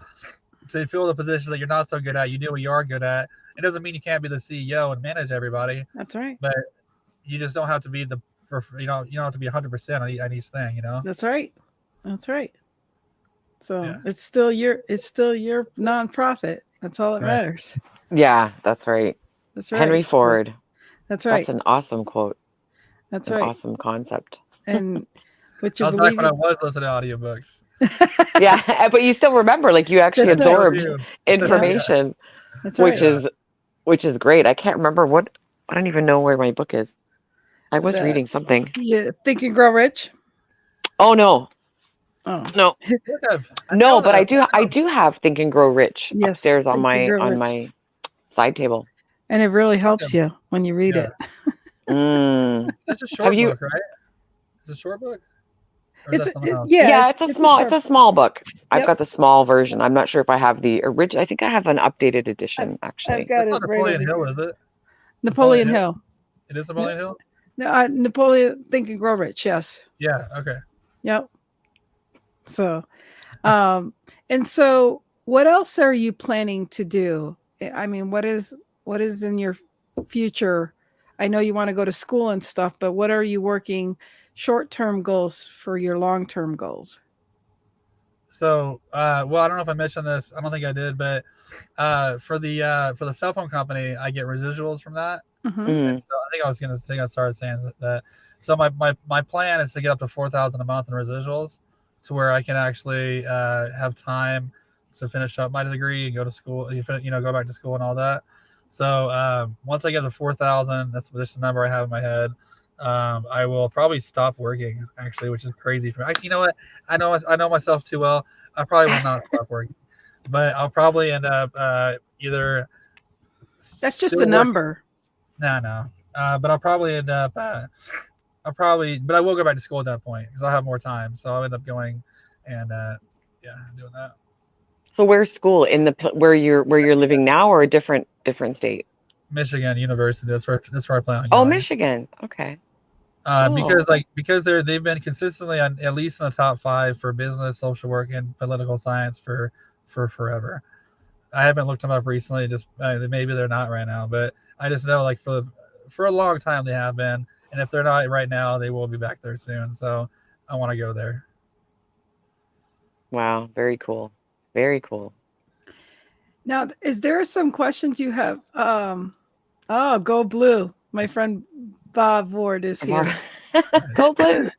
[SPEAKER 3] to fill the position that you're not so good at. You do what you are good at. It doesn't mean you can't be the CEO and manage everybody,
[SPEAKER 2] That's right.
[SPEAKER 3] but you just don't have to be you don't have to be 100% on each thing.
[SPEAKER 2] That's right. That's right. So
[SPEAKER 3] Yeah.
[SPEAKER 2] it's still your nonprofit. That's all that
[SPEAKER 3] Right.
[SPEAKER 2] matters.
[SPEAKER 1] Yeah, that's right.
[SPEAKER 2] That's
[SPEAKER 1] Henry
[SPEAKER 2] right. So
[SPEAKER 1] Ford.
[SPEAKER 2] that's
[SPEAKER 1] That's
[SPEAKER 2] right.
[SPEAKER 1] an awesome quote,
[SPEAKER 2] That's
[SPEAKER 1] an
[SPEAKER 2] right.
[SPEAKER 1] awesome concept.
[SPEAKER 2] And what
[SPEAKER 3] That
[SPEAKER 2] you
[SPEAKER 3] was back
[SPEAKER 2] believe
[SPEAKER 3] when I
[SPEAKER 2] you
[SPEAKER 3] was listening to audiobooks.
[SPEAKER 1] Yeah, but you still remember, like you actually
[SPEAKER 2] That's
[SPEAKER 3] I
[SPEAKER 2] right.
[SPEAKER 3] still
[SPEAKER 1] absorbed
[SPEAKER 3] do.
[SPEAKER 2] Yeah.
[SPEAKER 3] Yeah.
[SPEAKER 1] information,
[SPEAKER 2] That's
[SPEAKER 1] which
[SPEAKER 2] right.
[SPEAKER 3] Yeah.
[SPEAKER 1] is great. I can't remember I don't even know where my book is. I was
[SPEAKER 2] The
[SPEAKER 1] reading something.
[SPEAKER 2] you think and grow rich?
[SPEAKER 1] Oh no,
[SPEAKER 2] Oh.
[SPEAKER 1] no,
[SPEAKER 3] I
[SPEAKER 1] no,
[SPEAKER 3] found
[SPEAKER 1] but
[SPEAKER 3] that.
[SPEAKER 1] I do have Think and Grow Rich
[SPEAKER 2] Yes,
[SPEAKER 1] upstairs on
[SPEAKER 2] think and grow rich.
[SPEAKER 1] my side table.
[SPEAKER 2] And it really helps you when you read
[SPEAKER 3] Yeah.
[SPEAKER 2] it.
[SPEAKER 1] Mm.
[SPEAKER 3] That's a
[SPEAKER 1] Have
[SPEAKER 3] short
[SPEAKER 1] you?
[SPEAKER 3] book, right? It's a short book, or is that something else?
[SPEAKER 2] Yeah,
[SPEAKER 1] Yeah,
[SPEAKER 2] it's a
[SPEAKER 1] it's
[SPEAKER 2] short.
[SPEAKER 1] a small book. I've
[SPEAKER 2] Yep.
[SPEAKER 1] got the small version. I'm not sure if I have the original. I think I have an updated edition
[SPEAKER 2] I've
[SPEAKER 1] actually.
[SPEAKER 2] got
[SPEAKER 3] It's
[SPEAKER 2] it
[SPEAKER 3] not
[SPEAKER 2] right over
[SPEAKER 3] Napoleon Hill,
[SPEAKER 2] here.
[SPEAKER 3] is it?
[SPEAKER 2] Napoleon Hill.
[SPEAKER 3] It is Napoleon Hill.
[SPEAKER 2] No, Napoleon Think and Grow Rich. Yes.
[SPEAKER 3] Yeah. Okay.
[SPEAKER 2] Yep. So, and so what else are you planning to do? I mean, what is in your future? I know you want to go to school and stuff, but what are you working short-term goals for your long-term goals?
[SPEAKER 3] So, well, I don't know if I mentioned this. I don't think I did, but for the cell phone company, I get residuals from that.
[SPEAKER 2] Mm-hmm.
[SPEAKER 1] Mm.
[SPEAKER 3] And so I think I started saying that. So my plan is to get up to 4,000 a month in residuals, to where I can actually have time to finish up my degree and go to school, go back to school and all that. So once I get to 4,000, that's just the number I have in my head. I will probably stop working, actually, which is crazy for me. Actually, you know what? I know myself too well. I probably will not stop working, but I'll probably end up either
[SPEAKER 2] That's just
[SPEAKER 3] still
[SPEAKER 2] a
[SPEAKER 3] working.
[SPEAKER 2] number.
[SPEAKER 3] No. But I'll probably end up. But I will go back to school at that point because I'll have more time. So I'll end up going and doing that.
[SPEAKER 1] So where's school in where you're living now, or a different state?
[SPEAKER 3] Michigan University. That's where I plan on
[SPEAKER 1] Oh,
[SPEAKER 3] going.
[SPEAKER 1] Michigan. Okay. Cool.
[SPEAKER 3] Because they've been consistently on at least in the top 5 for business, social work, and political science for forever. I haven't looked them up recently. Just maybe they're not right now, but I just know like for a long time they have been, and if they're not right now, they will be back there soon. So I want to go there.
[SPEAKER 1] Wow. Very cool. Very cool.
[SPEAKER 2] Now, is there some questions you have? Oh, go blue. My friend Bob Ward is here.
[SPEAKER 1] Go blue.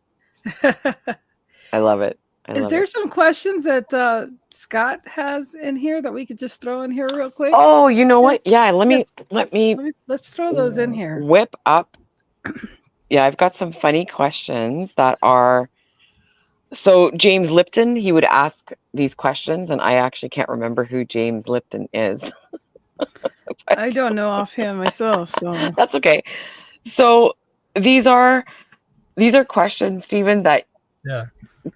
[SPEAKER 1] I love it.
[SPEAKER 2] Is there some questions that Scott has in here that we could just throw in here real quick?
[SPEAKER 1] Oh, you know what? Yeah,
[SPEAKER 2] Let's throw those in here.
[SPEAKER 1] Whip up. Yeah, I've got some funny questions that are. So James Lipton, he would ask these questions, and I actually can't remember who James Lipton is.
[SPEAKER 2] I don't know offhand myself, so
[SPEAKER 1] that's okay. So these are questions, Stephen, that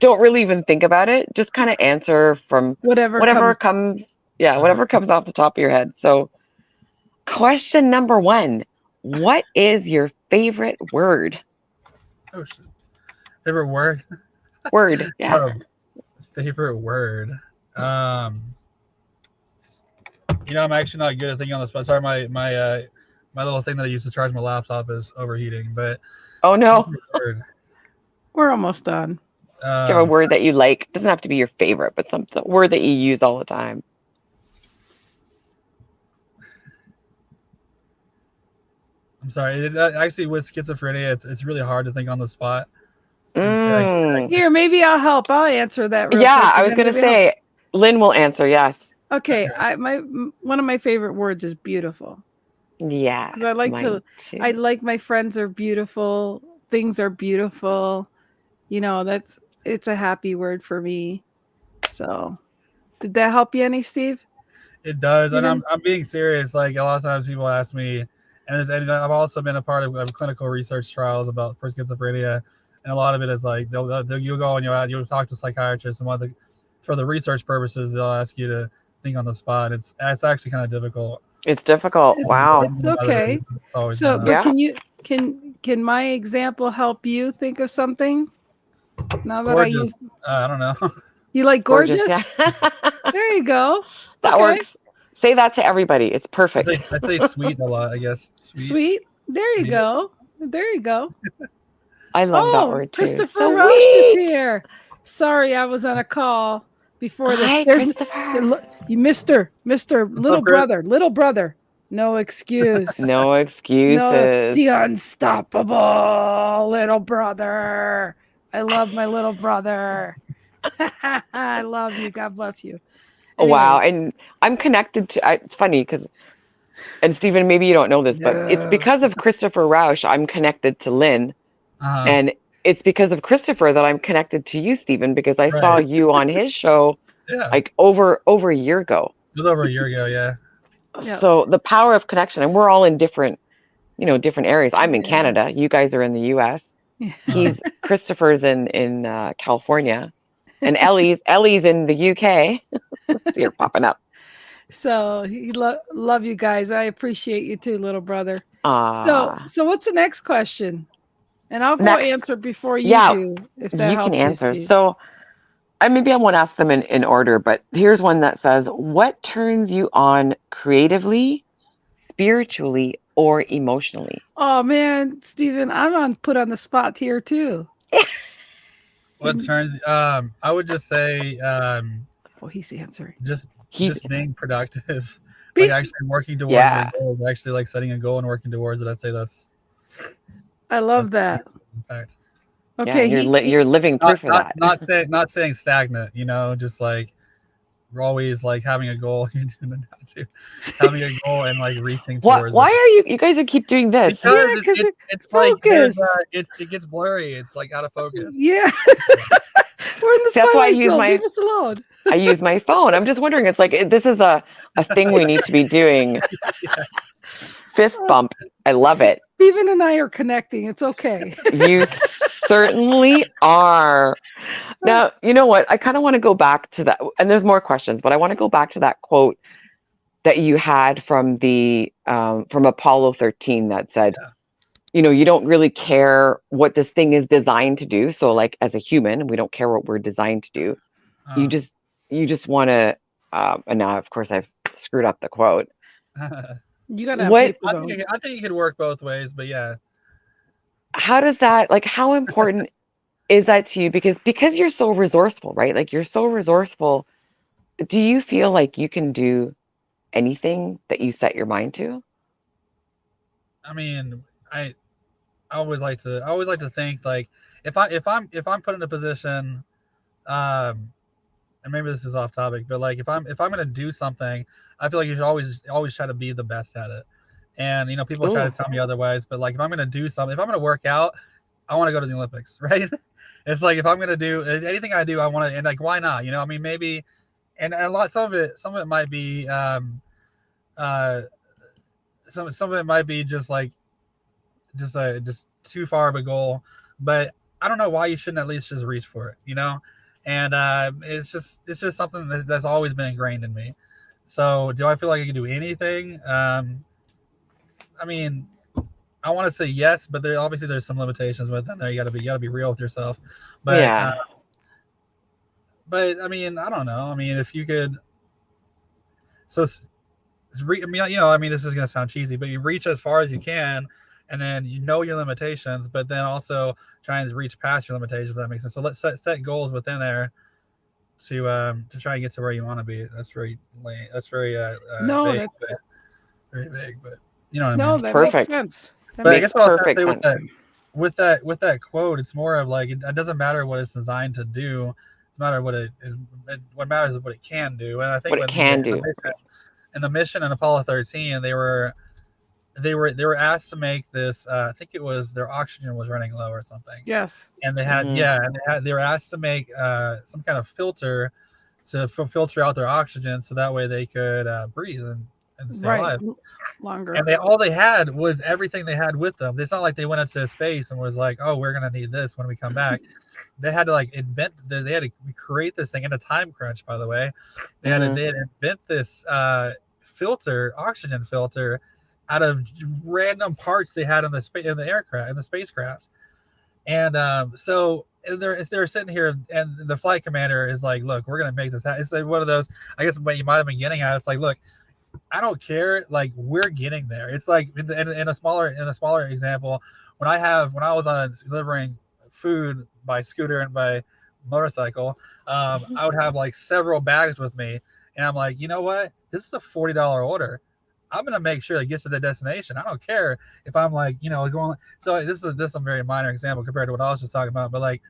[SPEAKER 1] don't really even think about it. Just kind of answer from whatever comes. Yeah, whatever comes off the top of your head. So, question number 1: what is your favorite word?
[SPEAKER 3] Oh shit! Favorite word?
[SPEAKER 1] Word. Yeah.
[SPEAKER 3] Favorite word. I'm actually not good at thinking on the spot. Sorry, my little thing that I use to charge my laptop is overheating. But
[SPEAKER 1] oh no,
[SPEAKER 2] we're almost done.
[SPEAKER 1] Do you have a word that you like? It doesn't have to be your favorite, but some word that you use all the time.
[SPEAKER 3] I'm sorry. Actually, with schizophrenia, it's really hard to think on the spot.
[SPEAKER 2] Here, maybe I'll help. I'll answer that real quick.
[SPEAKER 1] I was going to say, Lynn will answer, yes.
[SPEAKER 2] Okay, one of my favorite words is beautiful.
[SPEAKER 1] Yeah.
[SPEAKER 2] I like my friends are beautiful. Things are beautiful. It's a happy word for me. So, did that help you any, Steve?
[SPEAKER 3] It does, and I'm being serious. Like a lot of times, people ask me, and I've also been a part of clinical research trials for schizophrenia, and a lot of it is like you'll go and you'll talk to psychiatrists, and for the research purposes they'll ask you to think on the spot. It's actually kind of difficult.
[SPEAKER 1] It's difficult. Wow.
[SPEAKER 2] It's okay. So, but can my example help you think of something? Now that
[SPEAKER 3] gorgeous.
[SPEAKER 2] I used,
[SPEAKER 3] I don't know.
[SPEAKER 2] You like gorgeous?
[SPEAKER 1] Yeah.
[SPEAKER 2] There you go.
[SPEAKER 1] That works. Say that to everybody. It's perfect.
[SPEAKER 3] I say sweet a lot, I guess.
[SPEAKER 2] Sweet. There you go. There you go.
[SPEAKER 1] I love that word too.
[SPEAKER 2] Christopher Roche is here. Sorry, I was on a call before this.
[SPEAKER 1] Hi, Christopher.
[SPEAKER 2] You Mr. Little brother. No excuse.
[SPEAKER 1] No excuses.
[SPEAKER 2] No, the unstoppable little brother. I love my little brother. I love you. God bless you.
[SPEAKER 1] Anyway. Wow. And I'm connected to, it's funny because, and Stephen, maybe you don't know this, but it's because of Christopher Rausch, I'm connected to Lynn. And it's because of Christopher that I'm connected to you, Stephen, because I saw you on his show like over a year ago.
[SPEAKER 3] It was over a year ago, yeah.
[SPEAKER 1] So the power of connection, and we're all in different areas. I'm in Canada. You guys are in the US. Christopher's in California. And Ellie's in the UK. So you're popping up.
[SPEAKER 2] So love you guys. I appreciate you too, little brother. So what's the next question? And I'll go answer before you do. If that
[SPEAKER 1] you
[SPEAKER 2] helps
[SPEAKER 1] can answer.
[SPEAKER 2] Steve.
[SPEAKER 1] So maybe I won't ask them in order, but here's one that says, what turns you on creatively, spiritually, or emotionally?
[SPEAKER 2] Oh man, Stephen, I'm put on the spot here too.
[SPEAKER 3] What turns? I would just say.
[SPEAKER 2] He's answering.
[SPEAKER 3] Just being productive, like actually working towards your goals, actually like setting a goal and working towards it. I'd say that's.
[SPEAKER 2] I love that.
[SPEAKER 3] In fact.
[SPEAKER 2] Okay,
[SPEAKER 1] you're living proof of that.
[SPEAKER 3] Not saying stagnant, just like we're always like having a goal. Having a goal and like reaching towards.
[SPEAKER 1] Why are you guys keep doing this?
[SPEAKER 3] Because it's like it gets blurry. It's like out of focus.
[SPEAKER 2] Yeah. We're in the
[SPEAKER 1] That's why
[SPEAKER 2] leave us alone.
[SPEAKER 1] I use my phone. I'm just wondering. It's like this is a thing we need to be doing. Fist bump. I love it.
[SPEAKER 2] Stephen and I are connecting. It's okay.
[SPEAKER 1] You certainly are. Now, you know what? I kind of want to go back to that. And there's more questions, but I want to go back to that quote that you had from the from Apollo 13 that said, you don't really care what this thing is designed to do. So like as a human, we don't care what we're designed to do. You just want to, and now of course I've screwed up the quote.
[SPEAKER 2] You gotta have
[SPEAKER 3] I think it could work both ways, but yeah.
[SPEAKER 1] How does that, like, how important is that to you? Because you're so resourceful, right? Like you're so resourceful. Do you feel like you can do anything that you set your mind to?
[SPEAKER 3] I mean, I always like to think like if I'm put in a position, and maybe this is off topic, but like if I'm going to do something, I feel like you should always try to be the best at it. And people try to tell me otherwise, but like if I'm going to do something, if I'm going to work out, I want to go to the Olympics, right? It's like if I'm going to do anything I do, I want to, and like why not? I mean maybe, and some of it might be some of it might be just too far of a goal, but I don't know why you shouldn't at least just reach for it, and it's just something that's always been ingrained in me. So do I feel like I can do anything? I mean, I want to say yes, but there's some limitations within there. You gotta be real with yourself. But but I mean, I don't know. I mean, if you could, I mean, this is gonna sound cheesy, but you reach as far as you can, and then your limitations, but then also try and reach past your limitations. If that makes sense. So let's set goals within there to try and get to where you want to be. That's very lame. That's very vague, very vague, but you know what I mean.
[SPEAKER 2] No, that makes sense.
[SPEAKER 3] But I guess what I was trying to say with that quote, it's more of like it doesn't matter what it's designed to do. It's matter what what matters is what it can do. And I think
[SPEAKER 1] what it can do.
[SPEAKER 3] In the mission in Apollo 13, they were asked to make this. I think it was their oxygen was running low or something.
[SPEAKER 2] Yes.
[SPEAKER 3] And they had they were asked to make some kind of filter to filter out their oxygen so that way they could breathe. And and stay
[SPEAKER 2] Right.
[SPEAKER 3] alive.
[SPEAKER 2] Longer.
[SPEAKER 3] And all they had was everything they had with them. It's not like they went into space and was like, oh, we're gonna need this when we come back. They had to like they had to create this thing in a time crunch, by the way. They had to invent this filter, oxygen filter, out of random parts they had in the spacecraft. And so they're sitting here, and the flight commander is like, look, we're gonna make this happen. It's like one of those, I guess what you might have been getting at. It's like, look, I don't care. Like, we're getting there. It's like in a smaller example, when I was on delivering food by scooter and by motorcycle, I would have like several bags with me, and I'm like, you know what? This is a $40 order. I'm gonna make sure it gets to the destination. I don't care if I'm like, going. So this is a very minor example compared to what I was just talking about, but like,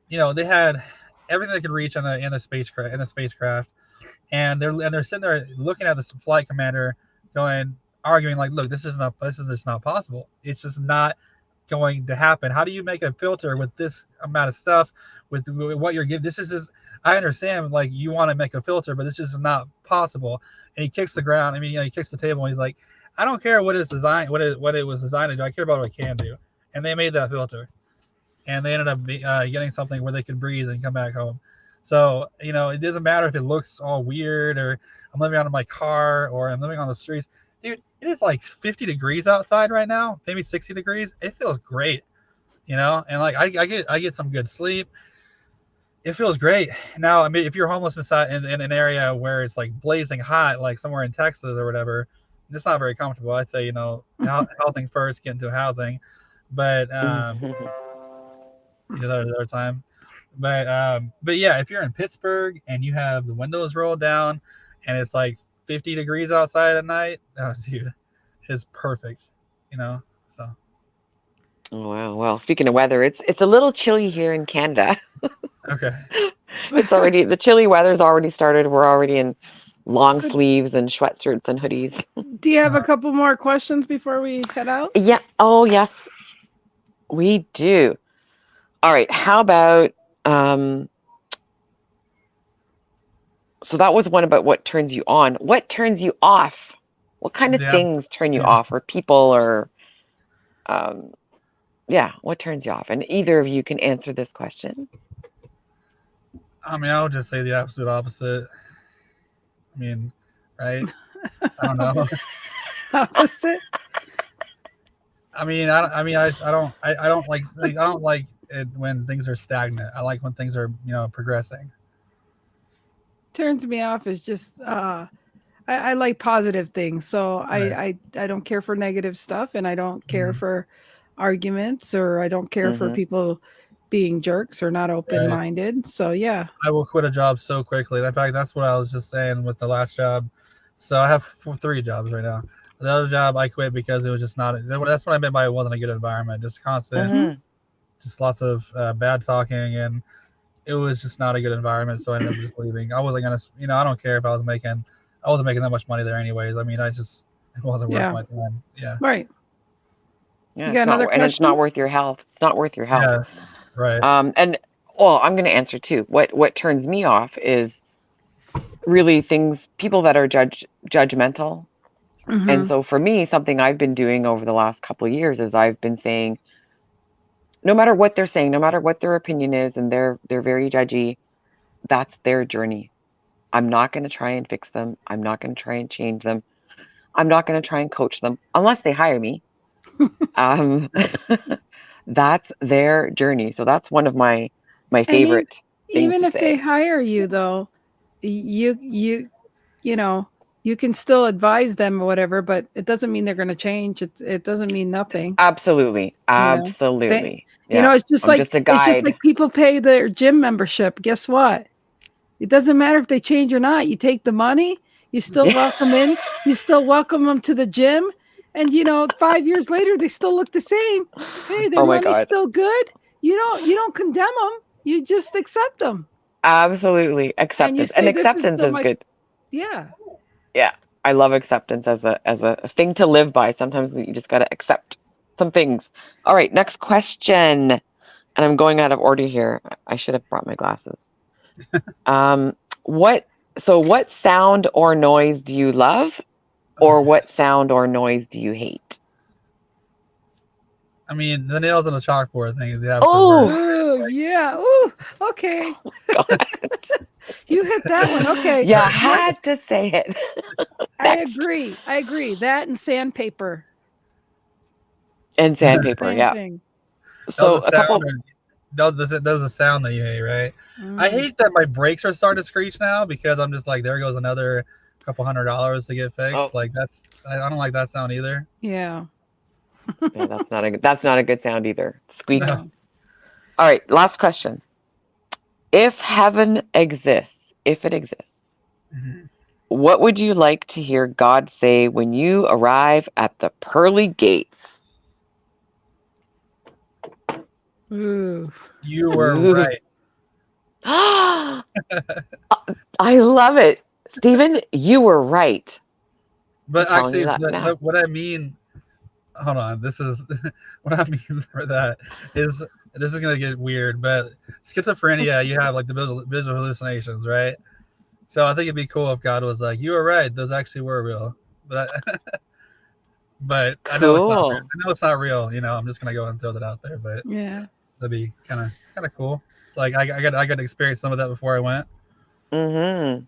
[SPEAKER 3] they had everything they could reach in the spacecraft, and they're sitting there looking at this flight commander, arguing like, look, this is just not possible. It's just not going to happen. How do you make a filter with this amount of stuff, with what you're giving? This is just, I understand, like, you want to make a filter, but this is not possible. And he kicks the ground. I mean, he kicks the table, and he's like, I don't care what it's designed, what it was designed to do. I care about what it can do. And they made that filter, and they ended up getting something where they could breathe and come back home. So, it doesn't matter if it looks all weird, or I'm living out of my car, or I'm living on the streets. Dude, it is like 50 degrees outside right now, maybe 60 degrees. It feels great, and like I get some good sleep. It feels great. Now, I mean, if you're homeless in an area where it's like blazing hot, like somewhere in Texas or whatever, it's not very comfortable. I'd say, housing first, get into housing. But another time. But yeah, if you're in Pittsburgh and you have the windows rolled down and it's like 50 degrees outside at night, oh dude, it's perfect. So.
[SPEAKER 1] Oh, wow. Well, speaking of weather, it's a little chilly here in Canada.
[SPEAKER 3] Okay.
[SPEAKER 1] The chilly weather's already started. We're already in long sleeves and sweatshirts and hoodies.
[SPEAKER 2] Do you have a couple more questions before we head out?
[SPEAKER 1] Yeah. Oh, yes, we do. All right. How about so that was one about what turns you on. What turns you off? What kind of things turn you off, or people, or what turns you off? And either of you can answer this question.
[SPEAKER 3] I mean, I would just say the absolute opposite. I mean, right? I don't know.
[SPEAKER 2] Opposite?
[SPEAKER 3] I mean, I don't like it when things are stagnant. I like when things are, progressing.
[SPEAKER 2] Turns me off is just I like positive things. So right. I don't care for negative stuff, and I don't care for arguments, or I don't care for people being jerks or not open-minded. Right. So yeah. I
[SPEAKER 3] will quit a job so quickly. In fact, that's what I was just saying with the last job. So I have 3 jobs right now. The other job I quit because it was just not. That's what I meant by it wasn't a good environment. Just constant, just lots of bad talking, and it was just not a good environment. So I ended up just leaving. I wasn't gonna, I don't care if I wasn't making that much money there anyways. I mean, it wasn't worth my time. Yeah.
[SPEAKER 2] Right.
[SPEAKER 1] Yeah, and it's not worth your health. It's not worth your health.
[SPEAKER 3] Yeah. Right.
[SPEAKER 1] And well, I'm going to answer too. What turns me off is really people that are judgmental. And so for me, something I've been doing over the last couple of years is I've been saying, no matter what they're saying, no matter what their opinion is, and they're very judgy, that's their journey. I'm not going to try and fix them. I'm not going to try and change them. I'm not going to try and coach them unless they hire me. That's their journey. So that's one of my favorite things
[SPEAKER 2] even
[SPEAKER 1] to
[SPEAKER 2] if
[SPEAKER 1] say.
[SPEAKER 2] They hire you, though, you can still advise them or whatever, but it doesn't mean they're going to change. It doesn't mean nothing.
[SPEAKER 1] Absolutely. It's
[SPEAKER 2] just like people pay their gym membership. Guess what? It doesn't matter if they change or not. You take the money, you still welcome in, you still welcome them to the gym. And 5 years later, they still look the same. Hey, their money's still good. You don't condemn them. You just accept them.
[SPEAKER 1] Absolutely, acceptance, and acceptance is good.
[SPEAKER 2] Yeah.
[SPEAKER 1] Yeah, I love acceptance as a thing to live by. Sometimes you just got to accept some things. All right, next question, and I'm going out of order here. I should have brought my glasses. What sound or noise do you love? Or what sound or noise do you hate?
[SPEAKER 3] I mean, the nails on the chalkboard thing is the absolute
[SPEAKER 1] Oh,
[SPEAKER 3] worst.
[SPEAKER 2] Oh, yeah. Ooh, okay.
[SPEAKER 1] God.
[SPEAKER 2] You hit that one. Okay.
[SPEAKER 1] You
[SPEAKER 3] Right.
[SPEAKER 1] had to say it.
[SPEAKER 2] I
[SPEAKER 1] Next.
[SPEAKER 2] agree. I agree. That and sandpaper.
[SPEAKER 1] And sandpaper,
[SPEAKER 2] Same
[SPEAKER 1] yeah.
[SPEAKER 2] thing.
[SPEAKER 3] That was
[SPEAKER 1] So
[SPEAKER 3] a
[SPEAKER 1] a
[SPEAKER 3] sound.
[SPEAKER 1] couple.
[SPEAKER 3] That was a sound that you hate, right? I hate that my brakes are starting to screech now because I'm just like, there goes another couple $100 to get fixed.
[SPEAKER 1] Oh,
[SPEAKER 3] Like I don't like that sound either.
[SPEAKER 2] Yeah.
[SPEAKER 1] yeah, that's not a good sound either. Squeak.
[SPEAKER 3] No.
[SPEAKER 2] No.
[SPEAKER 1] All right, last question. If heaven exists, if it exists,
[SPEAKER 3] Mhm.
[SPEAKER 1] what would you like to hear God say when you arrive at the pearly gates?
[SPEAKER 2] Ooh.
[SPEAKER 3] You were
[SPEAKER 1] Ooh.
[SPEAKER 3] right.
[SPEAKER 1] I love it. Stephen, you were right. I'm
[SPEAKER 3] But
[SPEAKER 1] telling you
[SPEAKER 3] actually,
[SPEAKER 1] that now.
[SPEAKER 3] what I mean, hold on, this is what I mean for that is this is gonna get weird, but schizophrenia, you have like the visual hallucinations, right? So I think it'd be cool if God was like, "You were right; those actually were real." But but I know it's not real.
[SPEAKER 1] Cool.
[SPEAKER 3] I know it's not real. I'm just gonna go and throw that out there, but
[SPEAKER 2] Yeah.
[SPEAKER 3] that'd be kind of cool. It's like I got to experience some of that before I went.
[SPEAKER 1] Mm-hmm.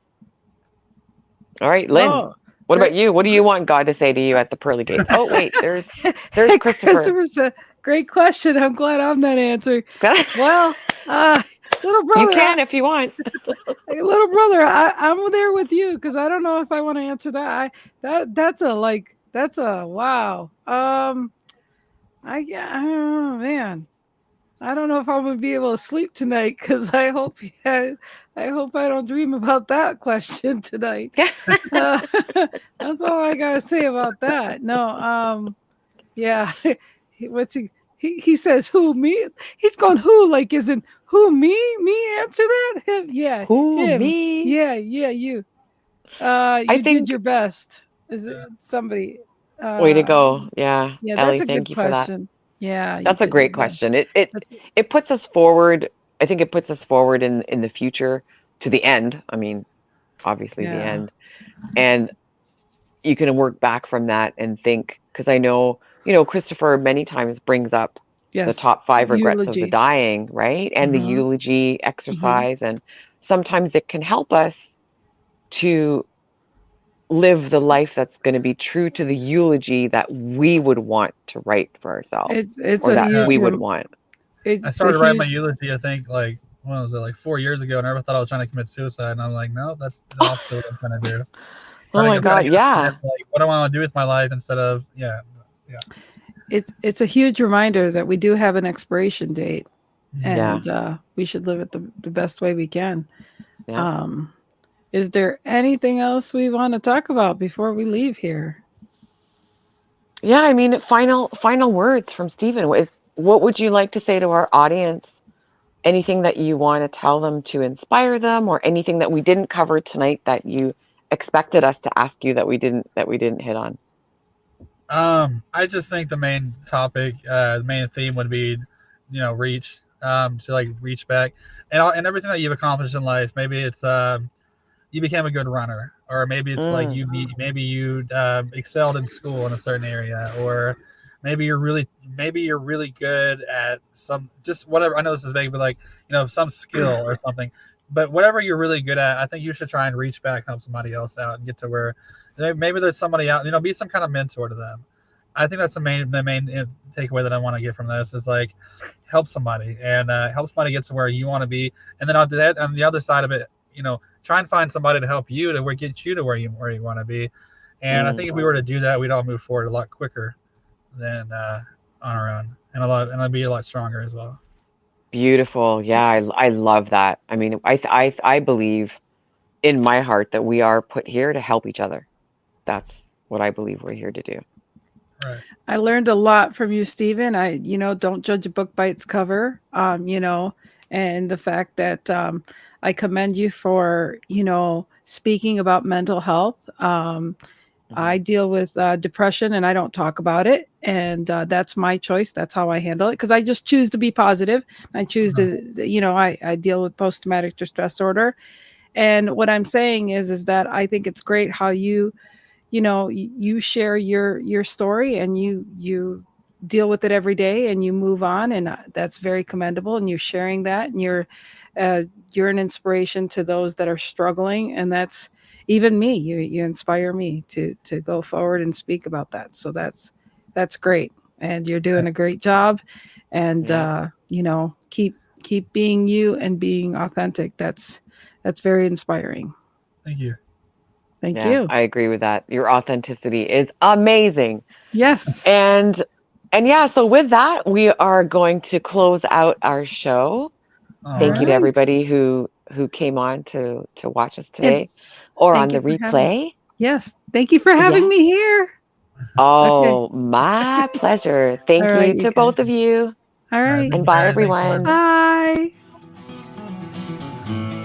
[SPEAKER 1] All right, Lynn.
[SPEAKER 2] Oh,
[SPEAKER 1] What about
[SPEAKER 2] great.
[SPEAKER 1] you? What do you want God to say to you at the pearly gates? Oh, wait, there's Christopher.
[SPEAKER 2] Christopher said, great question. I'm glad I'm not answering. Well, little
[SPEAKER 1] You
[SPEAKER 2] brother,
[SPEAKER 1] can if you want.
[SPEAKER 2] little brother, I'm there with you because I don't know if I want to answer that. That's a wow. Oh man, I don't know if I'm gonna be able to sleep tonight because I hope I don't dream about that question tonight. Uh, that's all I gotta say about that. No, yeah, what's he says who me? He's going who like isn't who me answer that him yeah
[SPEAKER 1] Who,
[SPEAKER 2] him
[SPEAKER 1] me?
[SPEAKER 2] yeah you
[SPEAKER 1] I
[SPEAKER 2] you did
[SPEAKER 1] think,
[SPEAKER 2] your best. Is it somebody?
[SPEAKER 1] way to go. Yeah,
[SPEAKER 2] Yeah, that's
[SPEAKER 1] Ellie,
[SPEAKER 2] a good
[SPEAKER 1] thank you for that.
[SPEAKER 2] question. Yeah, you
[SPEAKER 1] That's a
[SPEAKER 2] did your
[SPEAKER 1] great
[SPEAKER 2] best.
[SPEAKER 1] question. It
[SPEAKER 2] That's
[SPEAKER 1] it puts us forward. I think it puts us forward in the future to the end. I mean, obviously the
[SPEAKER 2] yeah.
[SPEAKER 1] end. And you can work back from that and think, because I know, Christopher many times brings up the
[SPEAKER 2] Yes.
[SPEAKER 1] top 5 regrets of the
[SPEAKER 2] Eulogy.
[SPEAKER 1] dying, right? And the
[SPEAKER 2] Mm-hmm.
[SPEAKER 1] eulogy
[SPEAKER 2] Mm-hmm.
[SPEAKER 1] exercise. And sometimes it can help us to live the life that's going to be true to the eulogy that we would want to write for ourselves,
[SPEAKER 2] It's
[SPEAKER 1] or
[SPEAKER 2] a
[SPEAKER 1] that
[SPEAKER 3] Yeah.
[SPEAKER 1] we
[SPEAKER 2] huge
[SPEAKER 1] would want.
[SPEAKER 3] I
[SPEAKER 2] it's a
[SPEAKER 3] started writing my
[SPEAKER 2] huge
[SPEAKER 3] eulogy, I think, like, when was it, like 4 years ago, and I never thought I was trying to commit suicide. And I'm like, no, that's the opposite of what I'm trying to do.
[SPEAKER 1] Oh my
[SPEAKER 3] I'm trying
[SPEAKER 1] God,
[SPEAKER 3] to get a
[SPEAKER 1] yeah.
[SPEAKER 3] like, what do I want to do with my life instead of, yeah.
[SPEAKER 2] it's a huge reminder that we do have an expiration date
[SPEAKER 3] Mhm.
[SPEAKER 1] Yeah.
[SPEAKER 2] and we should live it the best way we can.
[SPEAKER 1] Yeah.
[SPEAKER 2] Um, is there anything else we want to talk about before we leave here?
[SPEAKER 1] Yeah, I mean, final words from Stephen. What would you like to say to our audience? Anything that you want to tell them to inspire them, or anything that we didn't cover tonight that you expected us to ask you that we didn't hit on?
[SPEAKER 3] I just think the main topic, the main theme would be, reach, to like reach back, and everything that you've accomplished in life. Maybe it's you became a good runner, or maybe it's like
[SPEAKER 1] Mm,
[SPEAKER 3] maybe you excelled in school in a certain area, or maybe you're really good at some just whatever. I know this is vague, but like some skill or something. But whatever you're really good at, I think you should try and reach back and help somebody else out and get to where maybe there's somebody out. Be some kind of mentor to them. I think that's the main takeaway that I want to get from this is like help somebody and help somebody get to where you want to be, and then on the other side of it, try and find somebody to help you to get you to where you want to be. And I
[SPEAKER 1] mm.
[SPEAKER 3] think if we were to do that, we'd all move forward a lot quicker than on our own, and it'd be a lot stronger as well.
[SPEAKER 1] Beautiful. Yeah, I love that. I mean, I believe in my heart that we are put here to help each other. That's what I believe we're here to do.
[SPEAKER 3] Right.
[SPEAKER 2] I learned a lot from you, Stephen. Don't judge a book by its cover. And the fact that I commend you for, speaking about mental health. I
[SPEAKER 1] Mhm.
[SPEAKER 2] deal with depression and I don't talk about it. And that's my choice. That's how I handle it because I just choose to be positive. I choose
[SPEAKER 3] Uh-huh.
[SPEAKER 2] to, I deal with post-traumatic stress disorder. And what I'm saying is that I think it's great how you you share your story, and you deal with it every day, and you move on, and that's very commendable, and you're sharing that, and you're an inspiration to those that are struggling, and that's even me. You inspire me to go forward and speak about that. So that's great, and you're doing a great job, and
[SPEAKER 1] Yeah.
[SPEAKER 2] keep being you and being authentic. That's very inspiring.
[SPEAKER 3] Thank you.
[SPEAKER 2] Thank
[SPEAKER 1] Yeah,
[SPEAKER 2] you.
[SPEAKER 1] I agree with that. Your authenticity is amazing.
[SPEAKER 2] Yes.
[SPEAKER 1] And yeah, so with that, we are going to close out our show.
[SPEAKER 3] All
[SPEAKER 2] All
[SPEAKER 1] Thank you to
[SPEAKER 3] right.
[SPEAKER 2] right.
[SPEAKER 1] everybody who came on to watch us
[SPEAKER 2] And
[SPEAKER 1] today or on
[SPEAKER 2] thank
[SPEAKER 1] the
[SPEAKER 2] you for having.
[SPEAKER 1] replay.
[SPEAKER 2] Yes. Thank you for having
[SPEAKER 1] Yeah.
[SPEAKER 2] me here. Okay.
[SPEAKER 1] Oh, my pleasure.
[SPEAKER 2] All
[SPEAKER 1] Thank
[SPEAKER 2] right,
[SPEAKER 1] you
[SPEAKER 2] you
[SPEAKER 1] to
[SPEAKER 2] guys.
[SPEAKER 1] both of you.
[SPEAKER 2] All
[SPEAKER 3] All right.
[SPEAKER 2] right.
[SPEAKER 3] Thank
[SPEAKER 1] And
[SPEAKER 3] you,
[SPEAKER 1] bye,
[SPEAKER 3] Mary. Thanks, Lauren.
[SPEAKER 1] everyone.
[SPEAKER 2] Bye.